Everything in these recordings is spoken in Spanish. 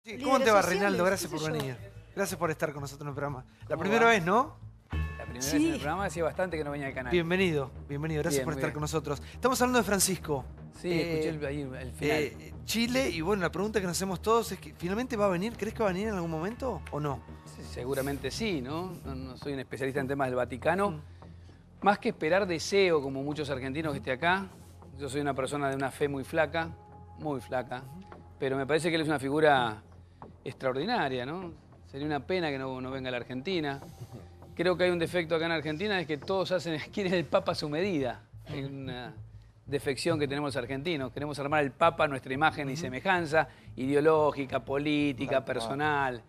Sí, ¿cómo te va, Reinaldo? Gracias por venir. Gracias por estar con nosotros en el programa. La primera vez, ¿no? La primera vez en el programa, hacía bastante que no venía al canal. Bienvenido, bienvenido. Gracias por estar con nosotros. Estamos hablando de Francisco. Sí, escuché ahí el final. Chile, y bueno, la pregunta que nos hacemos todos es que ¿finalmente va a venir? ¿Crees que va a venir en algún momento o no? Sí, seguramente sí, ¿no? No soy un especialista en temas del Vaticano. Más que esperar deseo, como muchos argentinos que esté acá. Yo soy una persona de una fe muy flaca, pero me parece que él es una figura extraordinaria, ¿no? Sería una pena que no venga a la Argentina. Creo que hay un defecto acá en Argentina, es que todos quieren el Papa a su medida. Es una defección que tenemos los argentinos. Queremos armar el Papa a nuestra imagen y semejanza, ideológica, política, personal.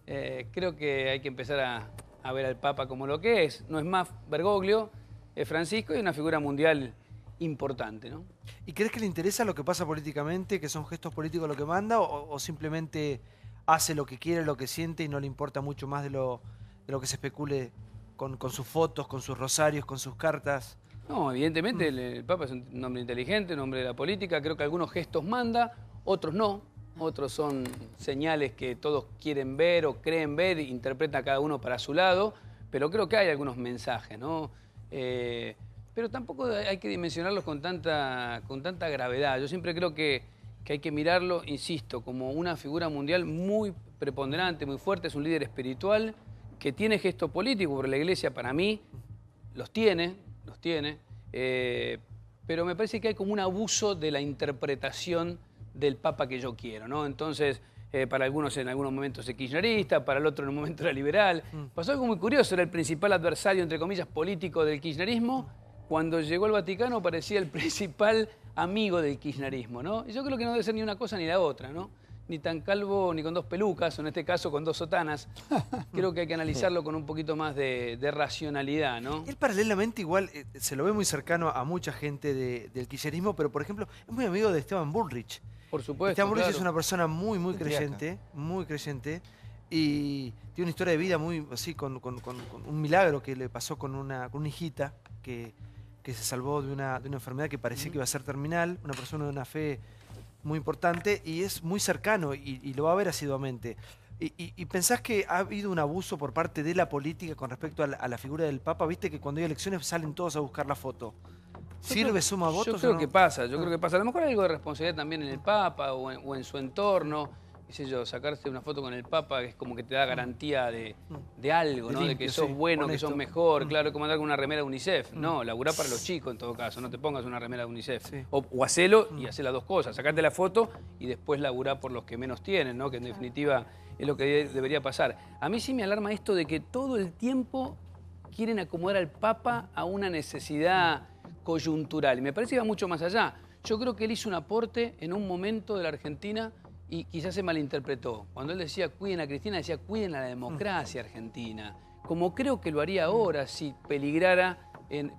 Creo que hay que empezar a ver al Papa como lo que es. No es más Bergoglio, es Francisco y una figura mundial importante, ¿no? ¿Y crees que le interesa lo que pasa políticamente, que son gestos políticos lo que manda, o simplemente hace lo que quiere, lo que siente y no le importa mucho más de lo que se especule con sus fotos, con sus rosarios, con sus cartas? No, evidentemente el Papa es un hombre inteligente, un hombre de la política. Creo que algunos gestos manda, otros no. Otros son señales que todos quieren ver o creen ver, interpreta cada uno para su lado. Pero creo que hay algunos mensajes, ¿no? Pero tampoco hay que dimensionarlos con tanta gravedad. Yo siempre creo que hay que mirarlo, insisto, como una figura mundial muy preponderante, muy fuerte. Es un líder espiritual que tiene gesto político, porque la Iglesia para mí los tiene. Pero me parece que hay como un abuso de la interpretación del Papa que yo quiero, ¿no? Entonces, para algunos en algunos momentos es kirchnerista, para el otro en un momento era liberal. Pasó algo muy curioso, era el principal adversario, entre comillas, político del kirchnerismo. Cuando llegó al Vaticano parecía el principal amigo del kirchnerismo, ¿no? Y yo creo que no debe ser ni una cosa ni la otra, ¿no? Ni tan calvo ni con dos pelucas, o en este caso con dos sotanas. Creo que hay que analizarlo con un poquito más de racionalidad, ¿no? Él paralelamente igual se lo ve muy cercano a mucha gente del kirchnerismo, pero por ejemplo es muy amigo de Esteban Bullrich. Por supuesto, Esteban Bullrich claro. es una persona muy creyente, y tiene una historia de vida muy así, con un milagro que le pasó con una hijita que se salvó de una enfermedad que parecía que iba a ser terminal, una persona de una fe muy importante, y es muy cercano y lo va a ver asiduamente. ¿Y pensás que ha habido un abuso por parte de la política con respecto a la figura del Papa? Viste que cuando hay elecciones salen todos a buscar la foto. ¿Sirve, suma votos? Yo creo que pasa, yo creo que pasa. A lo mejor hay algo de responsabilidad también en el Papa o en su entorno. Qué sé yo, sacarse una foto con el Papa es como que te da garantía de algo, ¿no? De que sos bueno, que sos mejor. Claro, es como andar con una remera de UNICEF. No, laburá para los chicos en todo caso, no te pongas una remera de UNICEF. O hacelo y hacé las dos cosas, sacate la foto y después laburá por los que menos tienen, ¿no? Que en definitiva es lo que debería pasar. A mí sí me alarma esto de que todo el tiempo quieren acomodar al Papa a una necesidad coyuntural. Y me parece que va mucho más allá. Yo creo que él hizo un aporte en un momento de la Argentina y quizás se malinterpretó. Cuando él decía cuiden a Cristina, decía cuiden a la democracia argentina. Como creo que lo haría ahora si peligrara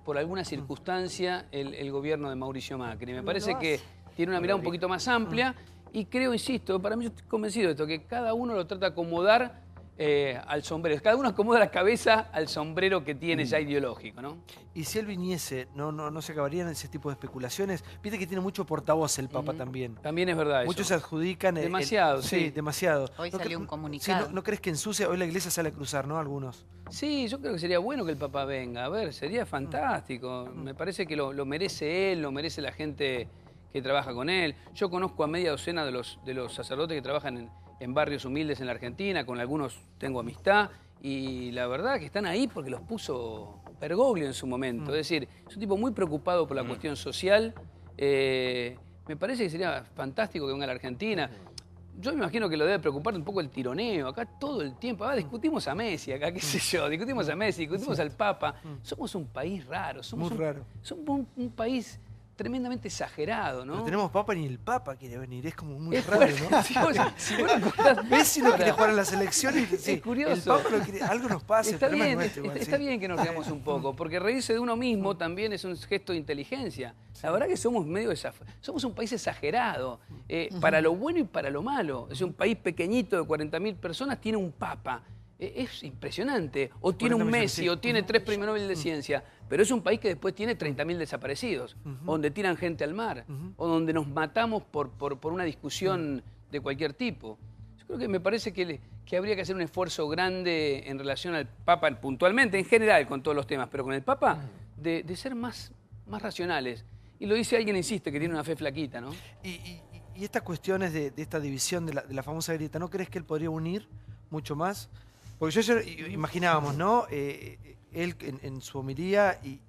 por alguna circunstancia el gobierno de Mauricio Macri. Me parece que tiene una mirada un poquito más amplia y creo, insisto, para mí yo estoy convencido de esto, que cada uno lo trata de acomodar al sombrero. Cada uno acomoda la cabeza al sombrero que tiene ya ideológico, ¿no? Y si él viniese, ¿no se acabarían ese tipo de especulaciones? Viste que tiene mucho portavoz el Papa también. También es verdad eso. Muchos se adjudican... Demasiado, sí, demasiado. Hoy salió un comunicado. Sí, ¿no crees que ensucia? Hoy la Iglesia sale a cruzar, ¿no? Algunos. Sí, yo creo que sería bueno que el Papa venga. A ver, sería fantástico. Me parece que lo merece él, lo merece la gente que trabaja con él. Yo conozco a media docena de los sacerdotes que trabajan en barrios humildes en la Argentina, con algunos tengo amistad, y la verdad que están ahí porque los puso Bergoglio en su momento. Es decir, es un tipo muy preocupado por la cuestión social. Me parece que sería fantástico que venga a la Argentina. Yo me imagino que lo debe preocupar un poco el tironeo. Acá todo el tiempo, discutimos a Messi, acá qué sé yo, discutimos a Messi, discutimos al Papa. Somos un país raro, somos un país tremendamente exagerado, ¿no? No tenemos Papa ni el Papa quiere venir, es como muy Es raro, ¿no? Messi no quiere jugar en las elecciones, es curioso. El Papa no quiere, algo nos pasa. Está bien que nos veamos un poco, porque reírse de uno mismo también es un gesto de inteligencia. La verdad que somos somos un país exagerado, para lo bueno y para lo malo. Es un país pequeñito de 40.000 personas, tiene un Papa. Es impresionante. O tiene un Messi, o tiene 3 premios Nobel de Ciencia. Pero es un país que después tiene 30.000 desaparecidos, donde tiran gente al mar, o donde nos matamos por una discusión de cualquier tipo. Yo creo que me parece que habría que hacer un esfuerzo grande en relación al Papa, puntualmente, en general, con todos los temas, pero con el Papa, de ser más racionales. Y lo dice alguien, insiste, que tiene una fe flaquita, ¿no? Y estas cuestiones de esta división de la famosa grieta, ¿no crees que él podría unir mucho más? Porque yo imaginábamos, ¿no? Él en su homilía y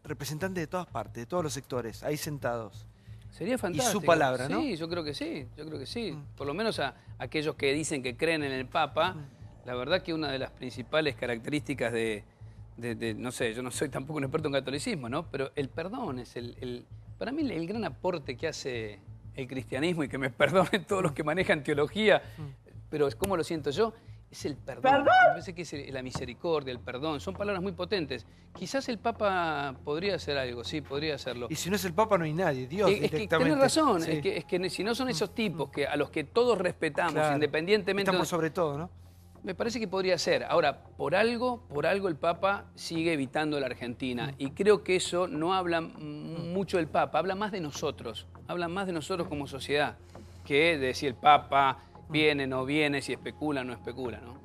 representantes de todas partes, de todos los sectores, ahí sentados. Sería fantástico. Y su palabra, ¿no? Sí, yo creo que sí, yo creo que sí. Por lo menos a aquellos que dicen que creen en el Papa, la verdad que una de las principales características no sé, yo no soy tampoco un experto en catolicismo, ¿no? Pero el perdón es para mí el gran aporte que hace el cristianismo, y que me perdonen todos los que manejan teología, pero es como lo siento yo, es el perdón. Me parece que es la misericordia, el perdón, son palabras muy potentes. Quizás el Papa podría hacer algo, sí, podría hacerlo. Y si no es el Papa no hay nadie, Dios directamente. Tenés razón, sí. es que si no son esos tipos a los que todos respetamos, claro, independientemente... Estamos sobre todo, ¿no? Me parece que podría ser. Ahora, por algo el Papa sigue evitando la Argentina. Y creo que eso no habla mucho del Papa, habla más de nosotros. Habla más de nosotros como sociedad, que de si el Papa viene, no viene, si especula, no especula, ¿no?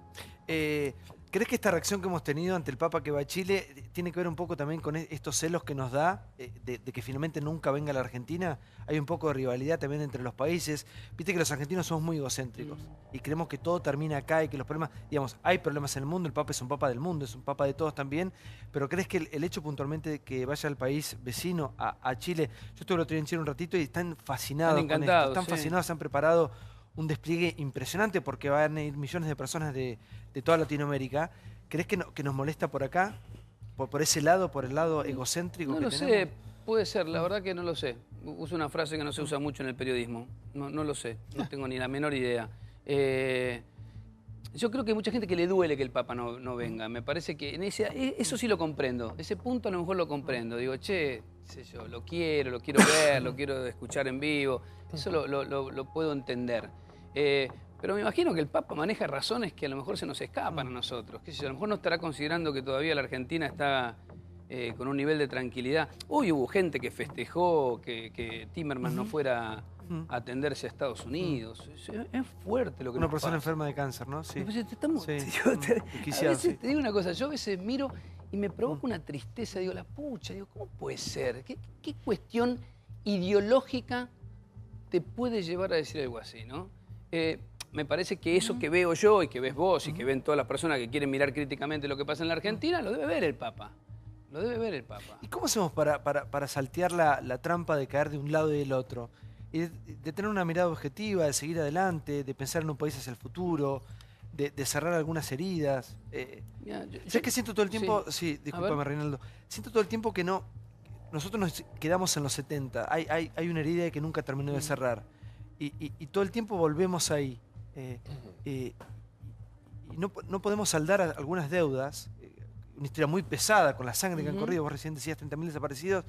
¿Crees que esta reacción que hemos tenido ante el Papa que va a Chile tiene que ver un poco también con estos celos que nos da de que finalmente nunca venga a la Argentina? Hay un poco de rivalidad también entre los países. Viste que los argentinos somos muy egocéntricos y creemos que todo termina acá y que los problemas, digamos, hay problemas en el mundo, el Papa es un Papa del mundo, es un Papa de todos también, pero ¿crees que el hecho puntualmente de que vaya al país vecino, a Chile? Yo estuve el otro día en Chile un ratito y están fascinados con esto, están fascinados, se han preparado un despliegue impresionante porque van a ir millones de personas de toda Latinoamérica. ¿Crees que nos molesta por acá? ¿Por ese lado, por el lado egocéntrico que tenemos? No lo sé, puede ser, la verdad que no lo sé. Uso una frase que no se usa mucho en el periodismo. No lo sé, no tengo ni la menor idea. Yo creo que hay mucha gente que le duele que el Papa no venga. Me parece que eso sí lo comprendo. Ese punto a lo mejor lo comprendo. Digo, che, sé yo, lo quiero ver, lo quiero escuchar en vivo. Eso lo puedo entender. Pero me imagino que el Papa maneja razones que a lo mejor se nos escapan a nosotros. ¿Qué sé yo? A lo mejor no estará considerando que todavía la Argentina está con un nivel de tranquilidad. Hoy hubo gente que festejó que Timerman no fuera a atenderse a Estados Unidos. Es fuerte lo que Una persona enferma de cáncer, ¿no? Sí. A veces te digo una cosa, yo a veces miro y me provoca una tristeza. Digo, la pucha, digo, ¿cómo puede ser? ¿Qué cuestión ideológica te puede llevar a decir algo así, no? Me parece que eso que veo yo y que ves vos y que ven todas las personas que quieren mirar críticamente lo que pasa en la Argentina, lo debe ver el Papa. Lo debe ver el Papa. ¿Y cómo hacemos para saltear la trampa de caer de un lado y del otro? Y de tener una mirada objetiva, de seguir adelante, de pensar en un país hacia el futuro, de cerrar algunas heridas. ¿Sabes qué siento todo el tiempo? Sí, discúlpame, Reinaldo. Siento todo el tiempo que nosotros nos quedamos en los 70. Hay una herida que nunca terminó de cerrar. Y todo el tiempo volvemos ahí. Y no podemos saldar algunas deudas. Una historia muy pesada con la sangre que han corrido. Vos recién decías 30.000 desaparecidos.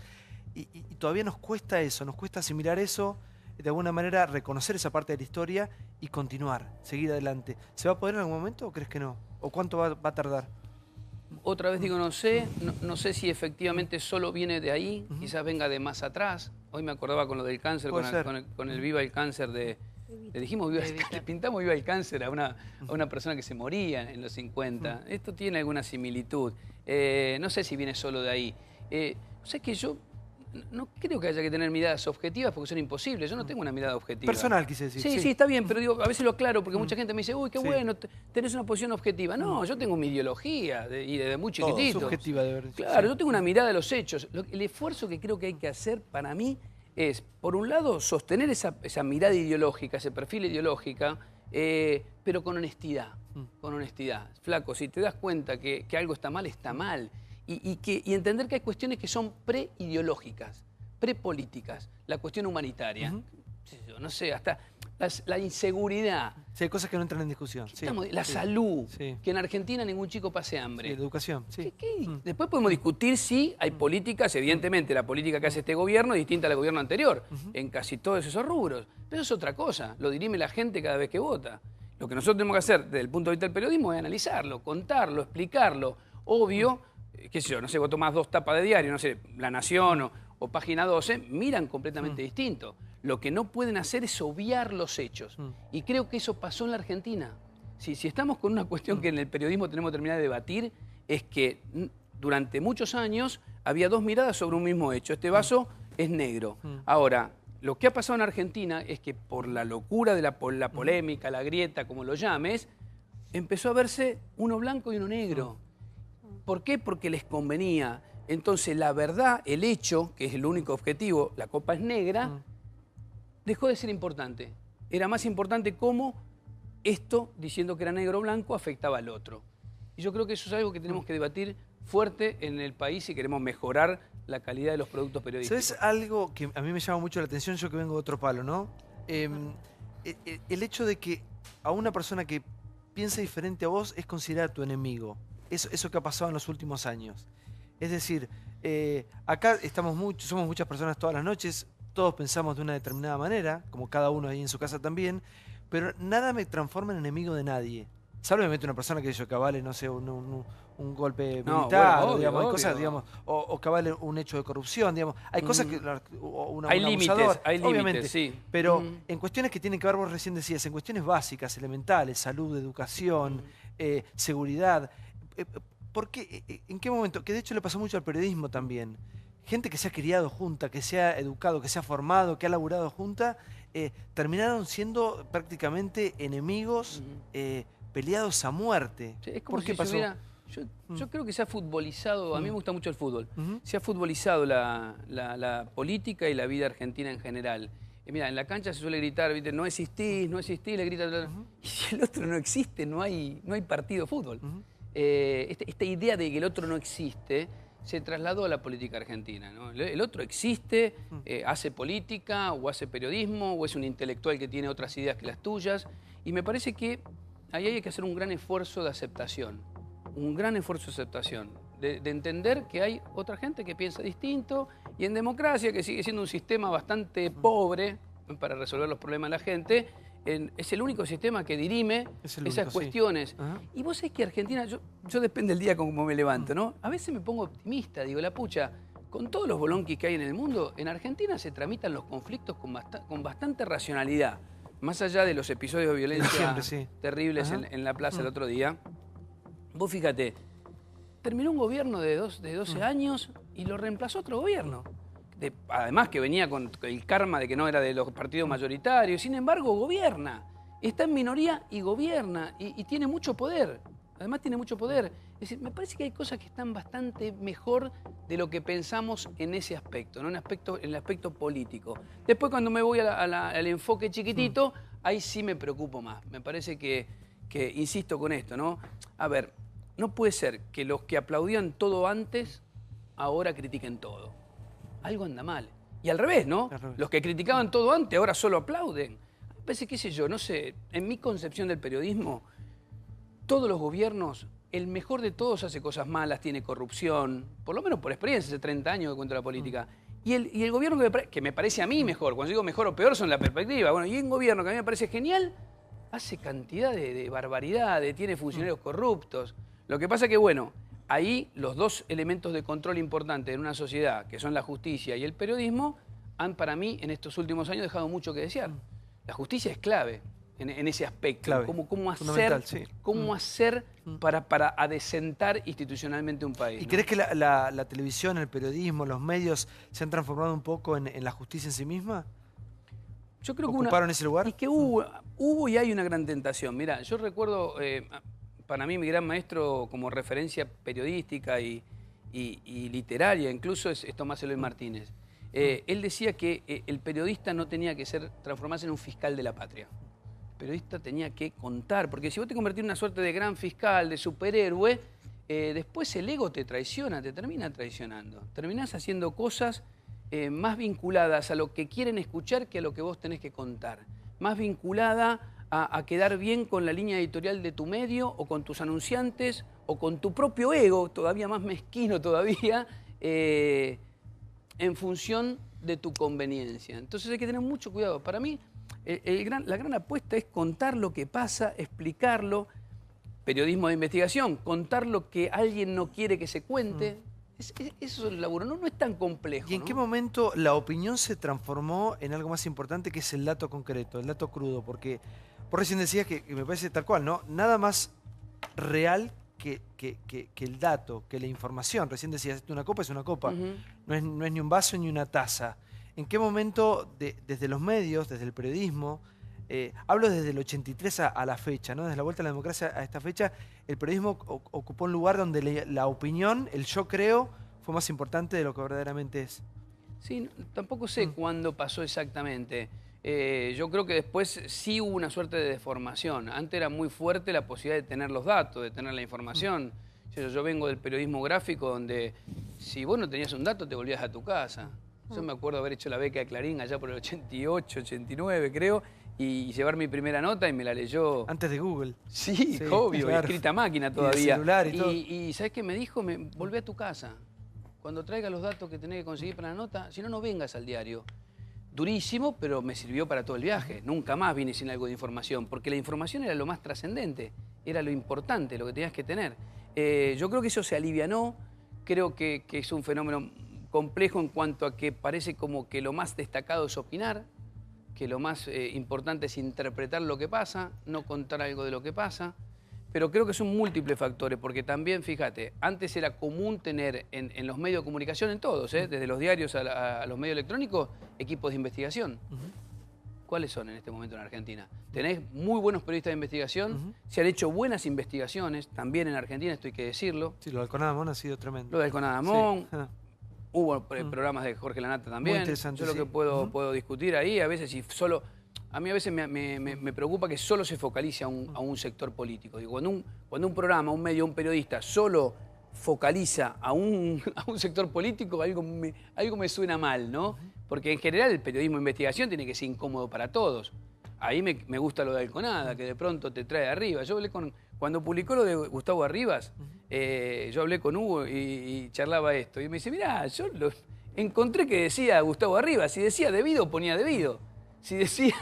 Y todavía nos cuesta eso, nos cuesta asimilar eso, de alguna manera reconocer esa parte de la historia y continuar, seguir adelante. ¿Se va a poder en algún momento o crees que no? ¿O cuánto va a tardar? Otra vez digo, no sé si efectivamente solo viene de ahí, quizás venga de más atrás. Hoy me acordaba con lo del cáncer, con el Viva el Cáncer le dijimos, le pintamos Viva el Cáncer a una persona que se moría en los 50. Esto tiene alguna similitud. No sé si viene solo de ahí. O sea que yo no creo que haya que tener miradas objetivas porque son imposibles. Yo no tengo una mirada objetiva. Personal, quise decir. Sí, está bien, pero digo, a veces lo aclaro porque mucha gente me dice, uy, qué bueno, tenés una posición objetiva. No, yo tengo mi ideología y desde muy chiquitito. Subjetiva de verdad. Claro, yo tengo una mirada de los hechos. El esfuerzo que creo que hay que hacer para mí es, por un lado, sostener esa mirada ideológica, ese perfil ideológico, pero con honestidad. Con honestidad. Flaco, si te das cuenta que algo está mal, está mal. Y entender que hay cuestiones que son preideológicas, prepolíticas. La cuestión humanitaria, no sé, hasta la inseguridad. Sí, hay cosas que no entran en discusión. La salud, que en Argentina ningún chico pase hambre. Sí, la educación, Después podemos discutir si hay políticas, evidentemente la política que hace este gobierno es distinta al gobierno anterior, en casi todos esos rubros. Pero eso es otra cosa, lo dirime la gente cada vez que vota. Lo que nosotros tenemos que hacer desde el punto de vista del periodismo es analizarlo, contarlo, explicarlo. Obvio, qué sé yo, no sé, vos tomás 2 tapas de diario, no sé, La Nación o Página 12, miran completamente distinto. Lo que no pueden hacer es obviar los hechos. Y creo que eso pasó en la Argentina. Si estamos con una cuestión que en el periodismo tenemos que terminar de debatir, es que durante muchos años había dos miradas sobre un mismo hecho. Este vaso es negro. Ahora, lo que ha pasado en Argentina es que por la locura de la polémica, la grieta, como lo llames, empezó a verse uno blanco y uno negro. ¿Por qué? Porque les convenía. Entonces la verdad, el hecho, que es el único objetivo, la copa es negra, dejó de ser importante. Era más importante cómo esto, diciendo que era negro o blanco, afectaba al otro. Y yo creo que eso es algo que tenemos que debatir fuerte en el país si queremos mejorar la calidad de los productos periodísticos. ¿Sabes algo que a mí me llama mucho la atención? Yo que vengo de otro palo, ¿no? El hecho de que a una persona que piensa diferente a vos es considerada tu enemigo. Eso que ha pasado en los últimos años. Es decir, acá somos muchas personas todas las noches, todos pensamos de una determinada manera, como cada uno ahí en su casa también, pero nada me transforma en enemigo de nadie. Salvo me mete una persona que cabale, no sé, un golpe militar, bueno, digamos, obvio. hay cosas, digamos, o cabale un hecho de corrupción, digamos, hay cosas que hay límites, sí. Pero en cuestiones que tienen que ver, vos recién decías, en cuestiones básicas, elementales, salud, educación, seguridad. ¿Por qué? ¿En qué momento? Que de hecho le pasó mucho al periodismo también. Gente que se ha criado junta, que se ha educado, que se ha formado, que ha laburado junta, terminaron siendo prácticamente enemigos, peleados a muerte. Sí, es como ¿Por qué si pasó? Yo creo que se ha futbolizado, a mí me gusta mucho el fútbol, se ha futbolizado la política y la vida argentina en general. Mira, en la cancha se suele gritar, ¿viste? No existís, le gritan. Y si el otro no existe, no hay partido de fútbol. Esta idea de que el otro no existe se trasladó a la política argentina, ¿no? El otro existe, hace política, o hace periodismo, o es un intelectual que tiene otras ideas que las tuyas. Y me parece que ahí hay que hacer un gran esfuerzo de aceptación. Un gran esfuerzo de aceptación. De entender que hay otra gente que piensa distinto. Y en democracia, que sigue siendo un sistema bastante pobre para resolver los problemas de la gente, es el único sistema que dirime esas cuestiones. Sí. Y vos sabés que Argentina, yo depende del día como me levanto, ¿no? A veces me pongo optimista, digo, la pucha, con todos los bolonquis que hay en el mundo, en Argentina se tramitan los conflictos con bastante racionalidad. Más allá de los episodios de violencia terribles en la plaza el otro día. Vos fíjate, terminó un gobierno de 12 años y lo reemplazó otro gobierno. Además que venía con el karma de que no era de los partidos mayoritarios, sin embargo gobierna, está en minoría y gobierna y tiene mucho poder, además tiene mucho poder. Es decir, me parece que hay cosas que están bastante mejor de lo que pensamos en ese aspecto, ¿no? En el aspecto político. Después cuando me voy al enfoque chiquitito, ahí sí me preocupo más. Me parece que insisto con esto, ¿no? A ver, no puede ser que los que aplaudían todo antes, ahora critiquen todo. Algo anda mal. Y al revés, ¿no? Los que criticaban todo antes, ahora solo aplauden. Me parece, qué sé yo, no sé, en mi concepción del periodismo, todos los gobiernos, el mejor de todos hace cosas malas, tiene corrupción, por lo menos por experiencia, hace 30 años que cuento la política. Y el gobierno que me parece a mí mejor, cuando digo mejor o peor son la perspectiva, bueno, y un gobierno que a mí me parece genial, hace cantidad de barbaridades, tiene funcionarios corruptos. Lo que pasa que, bueno, ahí los dos elementos de control importantes en una sociedad, que son la justicia y el periodismo, han para mí en estos últimos años dejado mucho que desear. La justicia es clave en ese aspecto. Clave. ¿Cómo hacer para adecentar institucionalmente un país? ¿Y ¿no? crees que la televisión, el periodismo, los medios se han transformado un poco en la justicia en sí misma? Yo creo ¿Ocuparon ese lugar? Es que hubo y hay una gran tentación. Mirá, yo recuerdo... para mí mi gran maestro como referencia periodística y literaria incluso es Tomás Eloy Martínez. Él decía que el periodista no tenía que transformarse en un fiscal de la patria. El periodista tenía que contar, porque si vos te convertís en una suerte de gran fiscal, de superhéroe, después el ego te traiciona, te termina traicionando. Terminás haciendo cosas más vinculadas a lo que quieren escuchar que a lo que vos tenés que contar. Más vinculada a quedar bien con la línea editorial de tu medio o con tus anunciantes o con tu propio ego, todavía más mezquino todavía, en función de tu conveniencia. Entonces hay que tener mucho cuidado. Para mí la gran apuesta es contar lo que pasa, explicarlo, periodismo de investigación, contar lo que alguien no quiere que se cuente, Eso es el laburo, no es tan complejo. ¿Y en qué momento la opinión se transformó en algo más importante, que es el dato concreto, el dato crudo? Porque vos recién decías que me parece tal cual, ¿no? Nada más real que el dato, que la información. Recién decías, una copa es una copa, no es ni un vaso ni una taza. ¿En qué momento, desde los medios, desde el periodismo, hablo desde el 83 a la fecha, ¿no? Desde la vuelta a la democracia a esta fecha, el periodismo ocupó un lugar donde la opinión, el yo creo, fue más importante de lo que verdaderamente es? Sí, tampoco sé cuándo pasó exactamente. Yo creo que después sí hubo una suerte de deformación. Antes era muy fuerte la posibilidad de tener los datos, de tener la información. Yo vengo del periodismo gráfico, donde si vos no tenías un dato te volvías a tu casa. Yo me acuerdo haber hecho la beca de Clarín allá por el 88, 89 creo, y llevar mi primera nota y me la leyó... Antes de Google. Sí, obvio, claro. Escrita a máquina todavía. Y el celular y todo. Y ¿sabés qué me dijo? Volvé a tu casa. Cuando traigas los datos que tenés que conseguir para la nota, si no, no vengas al diario. Durísimo, pero me sirvió para todo el viaje. Nunca más vine sin algo de información, porque la información era lo más trascendente, era lo importante, lo que tenías que tener. Yo creo que eso se alivianó, creo que es un fenómeno complejo en cuanto a que parece como que lo más destacado es opinar, que lo más importante es interpretar lo que pasa, no contar algo de lo que pasa. Pero creo que son múltiples factores, porque también, fíjate, antes era común tener en los medios de comunicación, en todos, desde los diarios a los medios electrónicos, equipos de investigación. ¿Cuáles son en este momento en Argentina? Tenés muy buenos periodistas de investigación, se han hecho buenas investigaciones, también en Argentina, esto hay que decirlo. Sí, lo de Alconadamón ha sido tremendo. Lo de Alconadamón, sí. Hubo programas de Jorge Lanata también. Muy interesante, yo lo que puedo discutir ahí, a veces si solo... A mí a veces me preocupa que solo se focalice a un sector político. Digo, cuando un programa, un medio, un periodista solo focaliza a un sector político, algo me suena mal, ¿no? Porque en general el periodismo de investigación tiene que ser incómodo para todos. Ahí me gusta lo de Alconada, que de pronto te trae arriba. Yo hablé cuando publicó lo de Gustavo Arribas, yo hablé con Hugo y charlaba esto. Y me dice, mirá, yo encontré que decía Gustavo Arribas. Si decía debido, ponía debido. Si decía,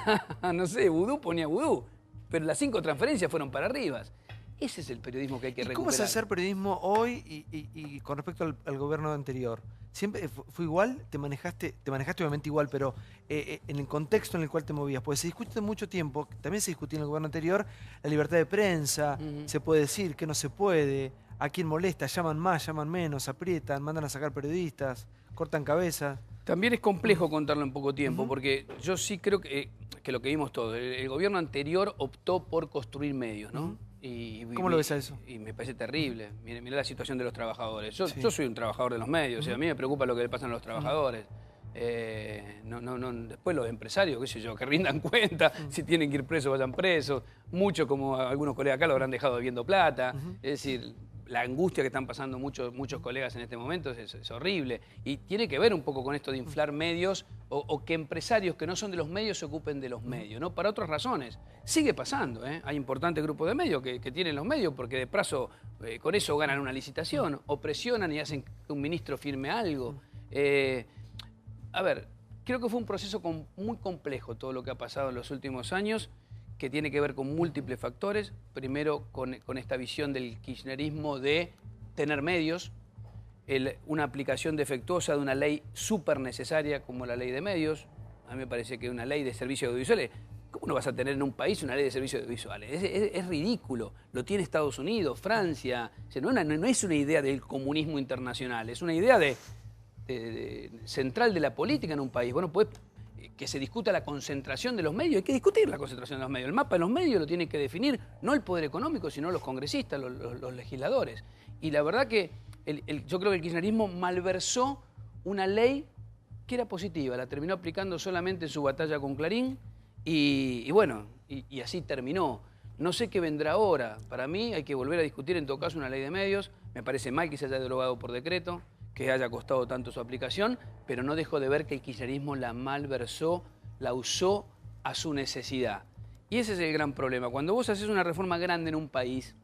no sé, vudú, ponía vudú. Pero las 5 transferencias fueron para Arribas. Ese es el periodismo que hay que recuperar. ¿Cómo es hacer periodismo hoy y con respecto al gobierno anterior? ¿Siempre fue igual? ¿Te manejaste obviamente igual, pero en el contexto en el cual te movías? Pues se discute mucho tiempo, también se discutía en el gobierno anterior, la libertad de prensa, se puede decir, qué no se puede, a quién molesta, llaman más, llaman menos, aprietan, mandan a sacar periodistas, cortan cabezas. También es complejo contarlo en poco tiempo, porque yo sí creo que lo que vimos todos, el gobierno anterior optó por construir medios, ¿no? ¿Cómo lo ves a eso? Y me parece terrible. Mirá la situación de los trabajadores. Yo soy un trabajador de los medios, y a mí me preocupa lo que le pasa a los trabajadores. Después los empresarios, qué sé yo, que rindan cuenta, si tienen que ir presos, vayan presos. Muchos, como algunos colegas acá, lo habrán dejado debiendo plata. Es decir, la angustia que están pasando muchos colegas en este momento es horrible. Y tiene que ver un poco con esto de inflar medios o que empresarios que no son de los medios se ocupen de los medios, ¿no? Para otras razones. Sigue pasando, ¿eh? Hay importantes grupos de medios que tienen los medios porque de paso con eso ganan una licitación o presionan y hacen que un ministro firme algo. A ver, creo que fue un proceso muy complejo todo lo que ha pasado en los últimos años, que tiene que ver con múltiples factores. Primero, con esta visión del kirchnerismo de tener medios, una aplicación defectuosa de una ley súper necesaria como la ley de medios. A mí me parece que una ley de servicios audiovisuales, ¿cómo no vas a tener en un país una ley de servicios audiovisuales? Es ridículo. Lo tiene Estados Unidos, Francia. O sea, no es una idea del comunismo internacional, es una idea central de la política en un país. Bueno, pues que se discuta la concentración de los medios, hay que discutir la concentración de los medios. El mapa de los medios lo tiene que definir no el poder económico, sino los congresistas, los legisladores. Y la verdad que yo creo que el kirchnerismo malversó una ley que era positiva, la terminó aplicando solamente en su batalla con Clarín y bueno, y así terminó. No sé qué vendrá ahora. Para mí hay que volver a discutir en todo caso una ley de medios. Me parece mal que se haya derogado por decreto, que haya costado tanto su aplicación, pero no dejo de ver que el kirchnerismo la malversó, la usó a su necesidad. Y ese es el gran problema. Cuando vos haces una reforma grande en un país,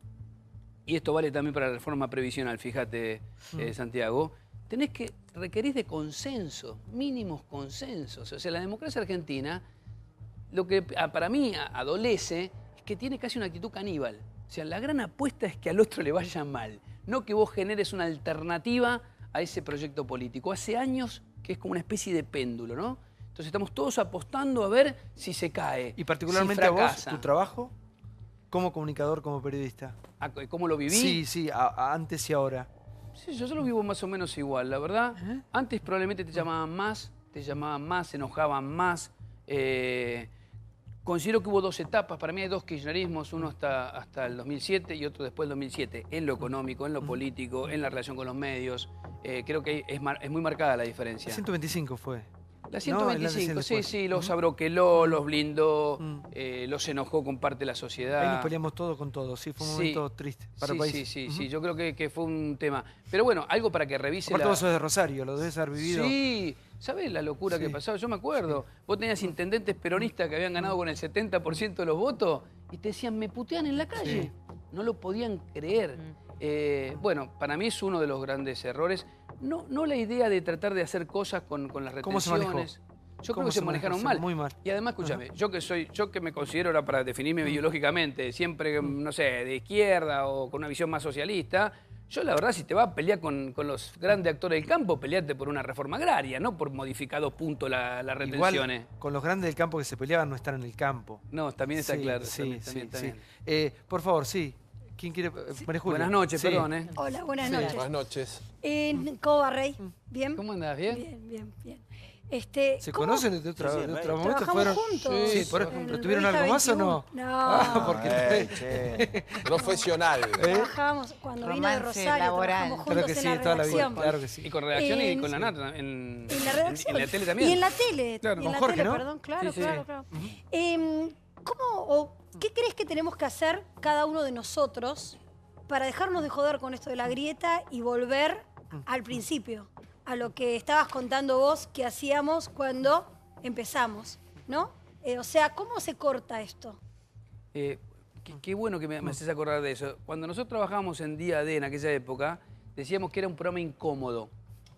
y esto vale también para la reforma previsional, fíjate, Santiago, requerís de consenso, mínimos consensos. O sea, la democracia argentina, lo que para mí adolece es que tiene casi una actitud caníbal. O sea, la gran apuesta es que al otro le vaya mal, no que vos generes una alternativa a ese proyecto político. Hace años que es como una especie de péndulo, ¿no? Entonces estamos todos apostando a ver si se cae, y particularmente si a vos, fracasa. tu trabajo como comunicador, como periodista. ¿Cómo lo viví? Sí, sí, antes y ahora. Sí, yo lo vivo más o menos igual, la verdad. Antes probablemente te llamaban más, se enojaban más. Considero que hubo dos etapas. Para mí hay dos kirchnerismos, uno hasta el 2007 y otro después del 2007. En lo económico, en lo político, en la relación con los medios. Creo que es muy marcada la diferencia. La 125 fue. La 125, no, sí, los abroqueló, los blindó, los enojó con parte de la sociedad. Ahí nos peleamos todos con todos, sí, fue un momento triste para el país. Sí, yo creo que fue un tema. Pero bueno, algo para que revise. Aparte vos sos de Rosario, lo debes haber vivido. Sí, ¿sabés la locura que pasaba? Yo me acuerdo. Vos tenías intendentes peronistas que habían ganado con el 70% de los votos y te decían, me putean en la calle. No lo podían creer. Bueno, para mí es uno de los grandes errores. No la idea de tratar de hacer cosas con las retenciones. ¿Cómo se manejó? Yo creo que se manejaron mal. Muy mal. Y además, escúchame, yo que me considero, ahora para definirme biológicamente, siempre, no sé, de izquierda o con una visión más socialista, yo la verdad, si te vas a pelear con los grandes actores del campo, peleate por una reforma agraria, no por modificar 2 puntos las retenciones. Igual, con los grandes del campo que se peleaban no están en el campo. No, también está claro. Sí, también. Por favor, sí. ¿Quién quiere? María Julia. Buenas noches, perdón. Hola, buenas noches. Buenas noches. ¿Cómo va, Rey? ¿Bien? ¿Cómo andás? ¿Bien? Bien. ¿Se conocen de otro momento? ¿Trabajamos juntos? Sí, por ejemplo. ¿Tuvieron algo más o no? No. Porque Profesional. Trabajamos cuando vino de Rosario, trabajamos juntos claro que sí, en la toda la vida, redacción. claro que sí. Y con redacción y con la nata. En la redacción. En la tele también. Y en la tele. Claro, y en con la Jorge, tele, ¿no? perdón, claro. Sí. ¿Qué crees que tenemos que hacer cada uno de nosotros para dejarnos de joder con esto de la grieta y volver al principio, a lo que estabas contando vos que hacíamos cuando empezamos, ¿no? O sea, ¿cómo se corta esto? Qué bueno que me haces acordar de eso. Cuando nosotros trabajábamos en Día D en aquella época, decíamos que era un programa incómodo.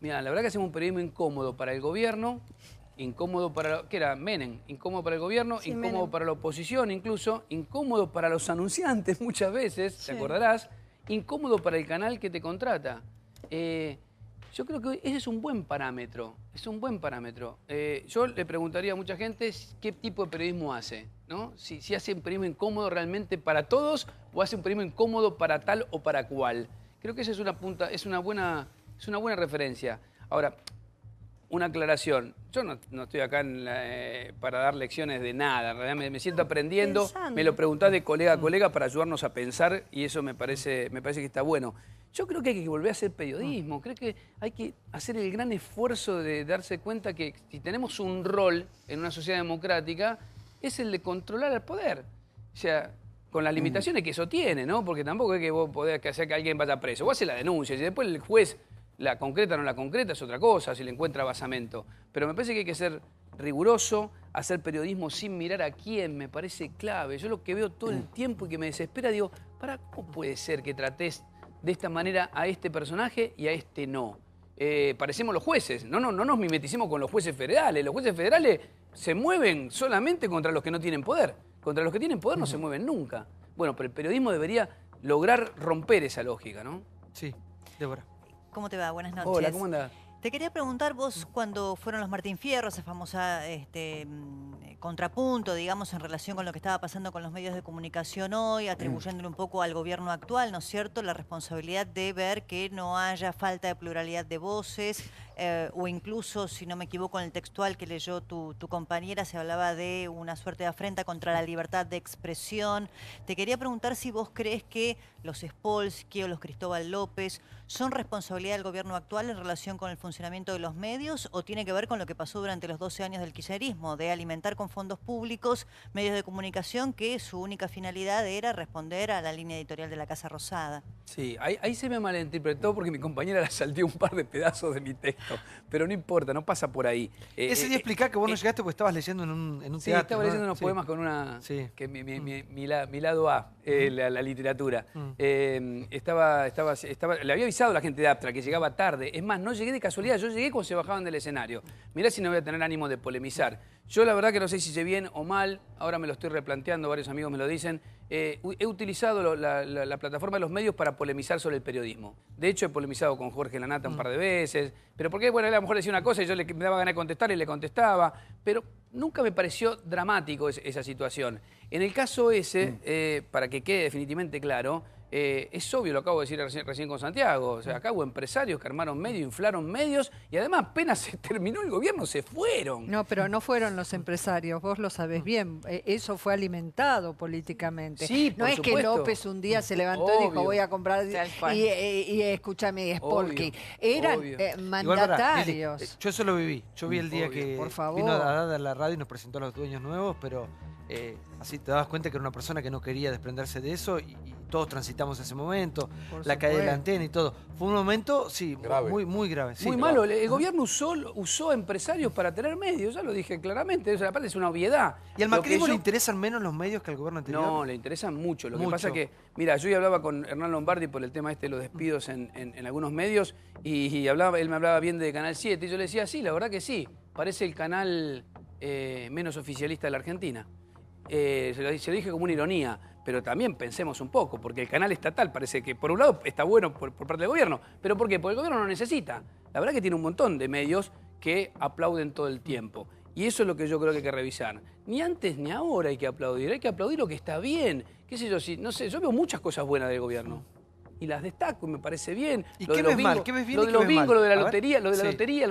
Mira, la verdad que hacemos un periodismo incómodo para el gobierno, incómodo para... ¿Qué era? Menem. Incómodo para el gobierno, Sí, incómodo Menem. para la oposición incluso, incómodo para los anunciantes muchas veces, Sí. te acordarás, incómodo para el canal que te contrata. Yo creo que ese es un buen parámetro, yo le preguntaría a mucha gente qué tipo de periodismo hace, ¿no? Si hace un periodismo incómodo realmente para todos o hace un periodismo incómodo para tal o para cual. Creo que esa es una buena referencia. Ahora, una aclaración. Yo no estoy acá para dar lecciones de nada. En realidad me siento aprendiendo. Pensando. Me lo preguntás de colega a colega para ayudarnos a pensar y eso me parece que está bueno. Yo creo que hay que volver a hacer periodismo. Creo que hay que hacer el gran esfuerzo de darse cuenta que si tenemos un rol en una sociedad democrática es el de controlar al poder. O sea, con las limitaciones que eso tiene, ¿no? Porque tampoco es que vos podés hacer que alguien vaya preso. Vos haces la denuncia y después el juez la concreta o no la concreta es otra cosa, si le encuentra basamento. Pero me parece que hay que ser riguroso, hacer periodismo sin mirar a quién, me parece clave. Yo lo que veo todo el tiempo y que me desespera, digo, ¿cómo puede ser que trates de esta manera a este personaje y a este no? Parecemos los jueces, no nos mimeticemos con los jueces federales. Los jueces federales se mueven solamente contra los que no tienen poder. Contra los que tienen poder no se mueven nunca. Bueno, pero el periodismo debería lograr romper esa lógica, ¿no? Sí, Débora. ¿Cómo te va? Buenas noches. Hola, ¿cómo andás? Te quería preguntar vos cuando fueron los Martín Fierro, esa famosa contrapunto, digamos, en relación con lo que estaba pasando con los medios de comunicación hoy, atribuyéndole un poco al gobierno actual, ¿no es cierto?, la responsabilidad de ver que no haya falta de pluralidad de voces, o incluso, si no me equivoco, en el textual que leyó tu compañera, se hablaba de una suerte de afrenta contra la libertad de expresión. Te quería preguntar si vos crees que los Spolsky o los Cristóbal López son responsabilidad del gobierno actual en relación con el funcionamiento de los medios o tiene que ver con lo que pasó durante los 12 años del kirchnerismo, de alimentar con fondos públicos medios de comunicación que su única finalidad era responder a la línea editorial de la Casa Rosada. Sí, ahí se me malinterpretó porque mi compañera la salteó un par de pedazos de mi texto, pero no importa, no pasa por ahí. Ese día explicá que vos no llegaste porque estabas leyendo en un teatro. Sí, estaba leyendo ¿no? unos poemas con una... Sí. Que mi lado A, la literatura. Le había avisado a la gente de Aptra que llegaba tarde. Es más, no llegué de casualidad. casualidad, yo llegué cuando se bajaban del escenario. Mirá si no voy a tener ánimo de polemizar. Yo la verdad que no sé si hice bien o mal, ahora me lo estoy replanteando, varios amigos me lo dicen. He utilizado la plataforma de los medios para polemizar sobre el periodismo. De hecho, he polemizado con Jorge Lanata un par de veces, pero porque, bueno, él a lo mejor decía una cosa y yo me daba ganas de contestar y le contestaba, pero nunca me pareció dramático esa situación. En el caso ese, para que quede definitivamente claro, es obvio, lo acabo de decir recién con Santiago, o sea, acá hubo empresarios que armaron medios, inflaron medios y además apenas se terminó el gobierno se fueron. No, pero no fueron los empresarios, vos lo sabés bien, eso fue alimentado políticamente. Sí, no es supuesto. que López un día se levantó y dijo voy a comprar y escúchame, Spolky. Eran mandatarios. Yo eso lo viví, yo vi el día que por favor. vino Haddad a la radio y nos presentó a los dueños nuevos, pero así te dabas cuenta que era una persona que no quería desprenderse de eso y todos transitamos ese momento, la caída de la antena y todo. Fue un momento, sí, grave. muy grave. Sí, muy malo. El gobierno usó empresarios para tener medios, ya lo dije claramente. Eso aparte es una obviedad. ¿Y al macrismo le interesan menos los medios que al gobierno anterior? No, le interesan mucho. Lo que pasa es que, mira, yo ya hablaba con Hernán Lombardi por el tema de los despidos en algunos medios y él me hablaba bien de Canal 7 y yo le decía, sí, la verdad que sí. Parece el canal menos oficialista de la Argentina. Se lo dije como una ironía, pero también pensemos un poco, porque el canal estatal parece que por un lado está bueno por parte del gobierno, pero ¿por qué? Porque el gobierno no necesita. La verdad que tiene un montón de medios que aplauden todo el tiempo. Y eso es lo que yo creo que hay que revisar. Ni antes ni ahora hay que aplaudir lo que está bien. ¿Qué sé yo? No sé, yo veo muchas cosas buenas del gobierno. Y las destaco y me parece bien. ¿Y qué ves mal? ¿Qué ves bien lo de los bingos, lo de la lotería, lo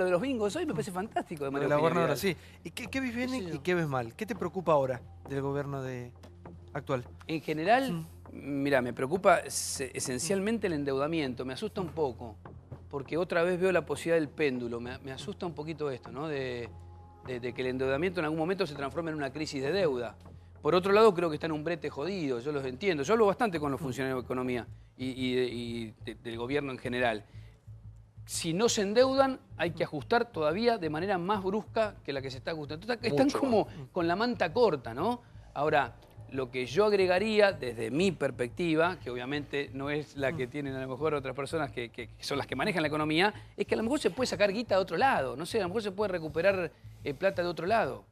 de los bingos, hoy me parece fantástico. De la gobernadora, sí. ¿Y qué ves bien y qué ves mal? ¿Qué te preocupa ahora del gobierno actual? En general, mira, me preocupa esencialmente el endeudamiento. Me asusta un poco, porque otra vez veo la posibilidad del péndulo. Me asusta un poquito esto, ¿no? De que el endeudamiento en algún momento se transforme en una crisis de deuda. Por otro lado, creo que está en un brete jodido, yo los entiendo. Yo hablo bastante con los funcionarios de economía y del gobierno en general. Si no se endeudan, hay que ajustar todavía de manera más brusca que la que se está ajustando. Están como con la manta corta, ¿no? Ahora, lo que yo agregaría desde mi perspectiva, que obviamente no es la que tienen a lo mejor otras personas que son las que manejan la economía, es que a lo mejor se puede sacar guita de otro lado. No sé, a lo mejor se puede recuperar plata de otro lado.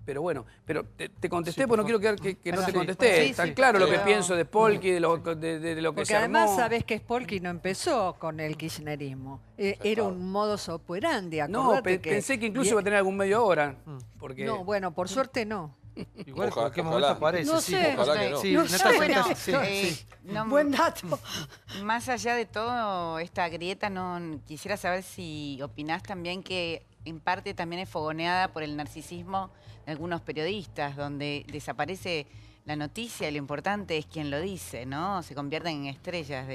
Pero bueno, te contesté porque no quiero quedar que no te contesté. Sí, Está sí, claro lo que pero- pienso de Spolky, de lo que Porque se armó. además sabés que Spolky no empezó con el kirchnerismo. Era un modus operandi, No, acordate pensé que incluso iba a tener algún medio ahora. Porque... No, bueno, por suerte no. Igual en Ojalá, cualquier momento ojalá. aparece. No sí. sé. Ojalá que no. Sí, No Natalia, sé. Bueno, sí. no, Buen dato. más allá de todo esta grieta, quisiera saber si opinás también que en parte también es fogoneada por el narcisismo de algunos periodistas, donde desaparece la noticia y lo importante es quien lo dice, ¿no? Se convierten en estrellas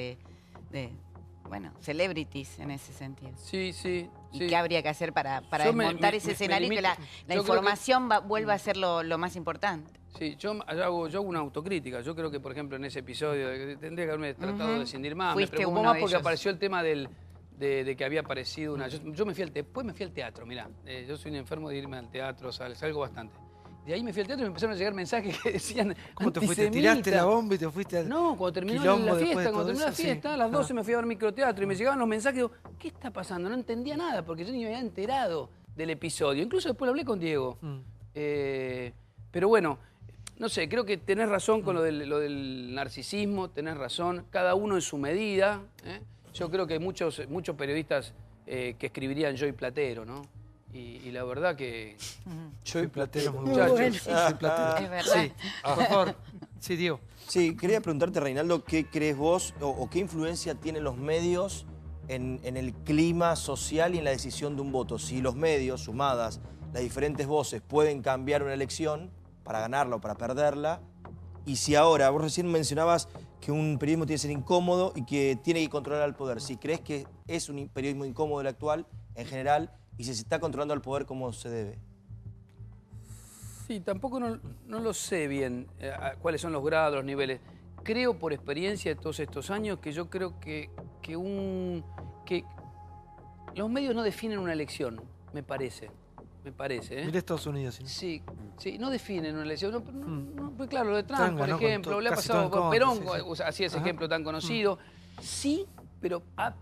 bueno, celebrities en ese sentido. Sí, sí. ¿Y qué habría que hacer para Yo me desmontar ese escenario y que la yo creo información vuelva a ser lo más importante? Sí, yo hago una autocrítica. Yo creo que, por ejemplo, en ese episodio tendría que haberme tratado de cindir más. Fuiste Me preocupó uno más de porque ellos. apareció el tema de que había aparecido una... Yo me fui después me fui al teatro, mirá. Yo soy un enfermo de irme al teatro, salgo bastante. De ahí me fui al teatro y me empezaron a llegar mensajes que decían ¿Cómo te fuiste? antisemitas. ¿Tiraste la bomba y te fuiste al No, cuando terminó quilombo la después fiesta, de cuando todo terminó la eso? Sí. fiesta, a las 12 me fui a ver microteatro y me llegaban los mensajes y digo, ¿qué está pasando? No entendía nada porque yo ni me había enterado del episodio. Incluso después lo hablé con Diego. Pero bueno, no sé, creo que tenés razón con lo del narcisismo, tenés razón, cada uno en su medida. Yo creo que hay muchos periodistas que escribirían Joy Platero, ¿no? Y la verdad que... Soy platero, muy Muchachos. bueno. Soy platero. Es verdad. Sí, por favor. Sí, Diego. Sí, quería preguntarte, Reinaldo, ¿qué crees vos o qué influencia tienen los medios en el clima social y en la decisión de un voto? Si los medios, sumadas las diferentes voces, pueden cambiar una elección para ganarla o para perderla, y si ahora, vos recién mencionabas que un periodismo tiene que ser incómodo y que tiene que controlar al poder. Si crees que es un periodismo incómodo el actual, en general, y si se está controlando al poder como se debe. Sí, tampoco no lo sé bien cuáles son los grados, los niveles. Creo por experiencia de todos estos años que yo creo que los medios no definen una elección, me parece. Mira Estados Unidos. ¿sí? Sí, no definen una elección. Pues claro, lo de Trump, Trump por ganó ejemplo, con le ha casi pasado todo con en Perón, contra, sí. hacía ese ejemplo tan conocido. Sí,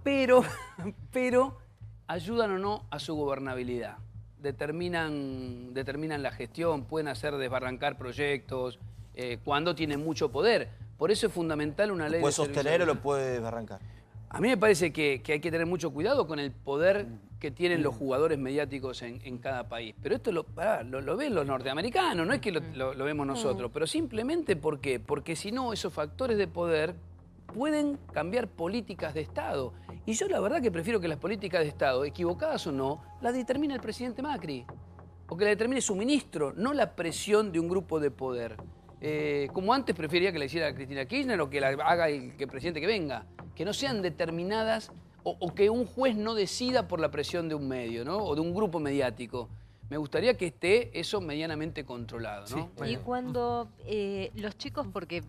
pero ayudan o no a su gobernabilidad. Determinan la gestión, pueden hacer desbarrancar proyectos, cuando tienen mucho poder. Por eso es fundamental una ley de ¿Puede sostener o lo puede desbarrancar? A mí me parece que hay que tener mucho cuidado con el poder que tienen los jugadores mediáticos en cada país. Pero esto lo ven los norteamericanos, no es que lo vemos nosotros, pero simplemente ¿por qué? Porque si no, esos factores de poder pueden cambiar políticas de Estado. Y yo la verdad que prefiero que las políticas de Estado, equivocadas o no, las determine el presidente Macri. O que la determine su ministro, no la presión de un grupo de poder. Como antes prefería que la hiciera Cristina Kirchner o que la haga el presidente que venga. Que no sean determinadas o que un juez no decida por la presión de un medio, ¿no? O de un grupo mediático. Me gustaría que esté eso medianamente controlado, ¿no? Sí. Y cuando los chicos, porque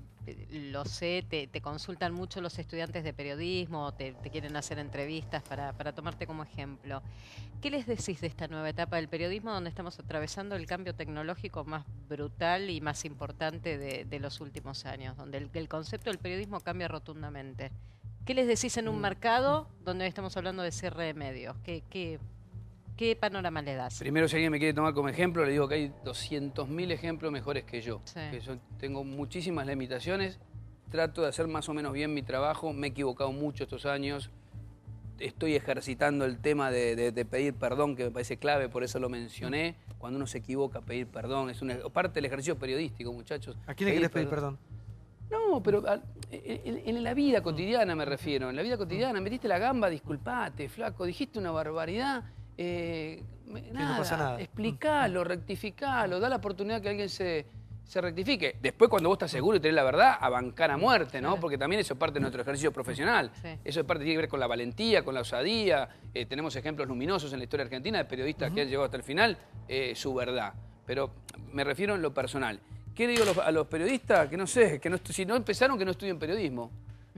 lo sé, te consultan mucho los estudiantes de periodismo, te quieren hacer entrevistas para tomarte como ejemplo. ¿Qué les decís de esta nueva etapa del periodismo donde estamos atravesando el cambio tecnológico más brutal y más importante de los últimos años? Donde el concepto del periodismo cambia rotundamente. ¿Qué les decís en un mercado donde estamos hablando de cierre de medios? ¿Qué panorama le das? Primero, si alguien me quiere tomar como ejemplo, le digo que hay 200.000 ejemplos mejores que yo. Sí. Que yo tengo muchísimas limitaciones, trato de hacer más o menos bien mi trabajo, me he equivocado mucho estos años, estoy ejercitando el tema de pedir perdón, que me parece clave, por eso lo mencioné. Cuando uno se equivoca, pedir perdón, es una parte del ejercicio periodístico, muchachos. ¿A quién le querés pedir perdón? No, pero en la vida cotidiana me refiero. En la vida cotidiana, metiste la gamba, disculpate, flaco, dijiste una barbaridad. No pasa nada. Explicalo, rectificalo, da la oportunidad que alguien se rectifique. Después, cuando vos estás seguro y tenés la verdad, a bancar a muerte, ¿no? Porque también eso es parte de nuestro ejercicio profesional. Sí. Eso es parte, tiene que ver con la valentía, con la osadía. Tenemos ejemplos luminosos en la historia argentina de periodistas que han llegado hasta el final, su verdad. Pero me refiero en lo personal. ¿Qué le digo a los periodistas? Que no sé, si no empezaron, que no estudien periodismo.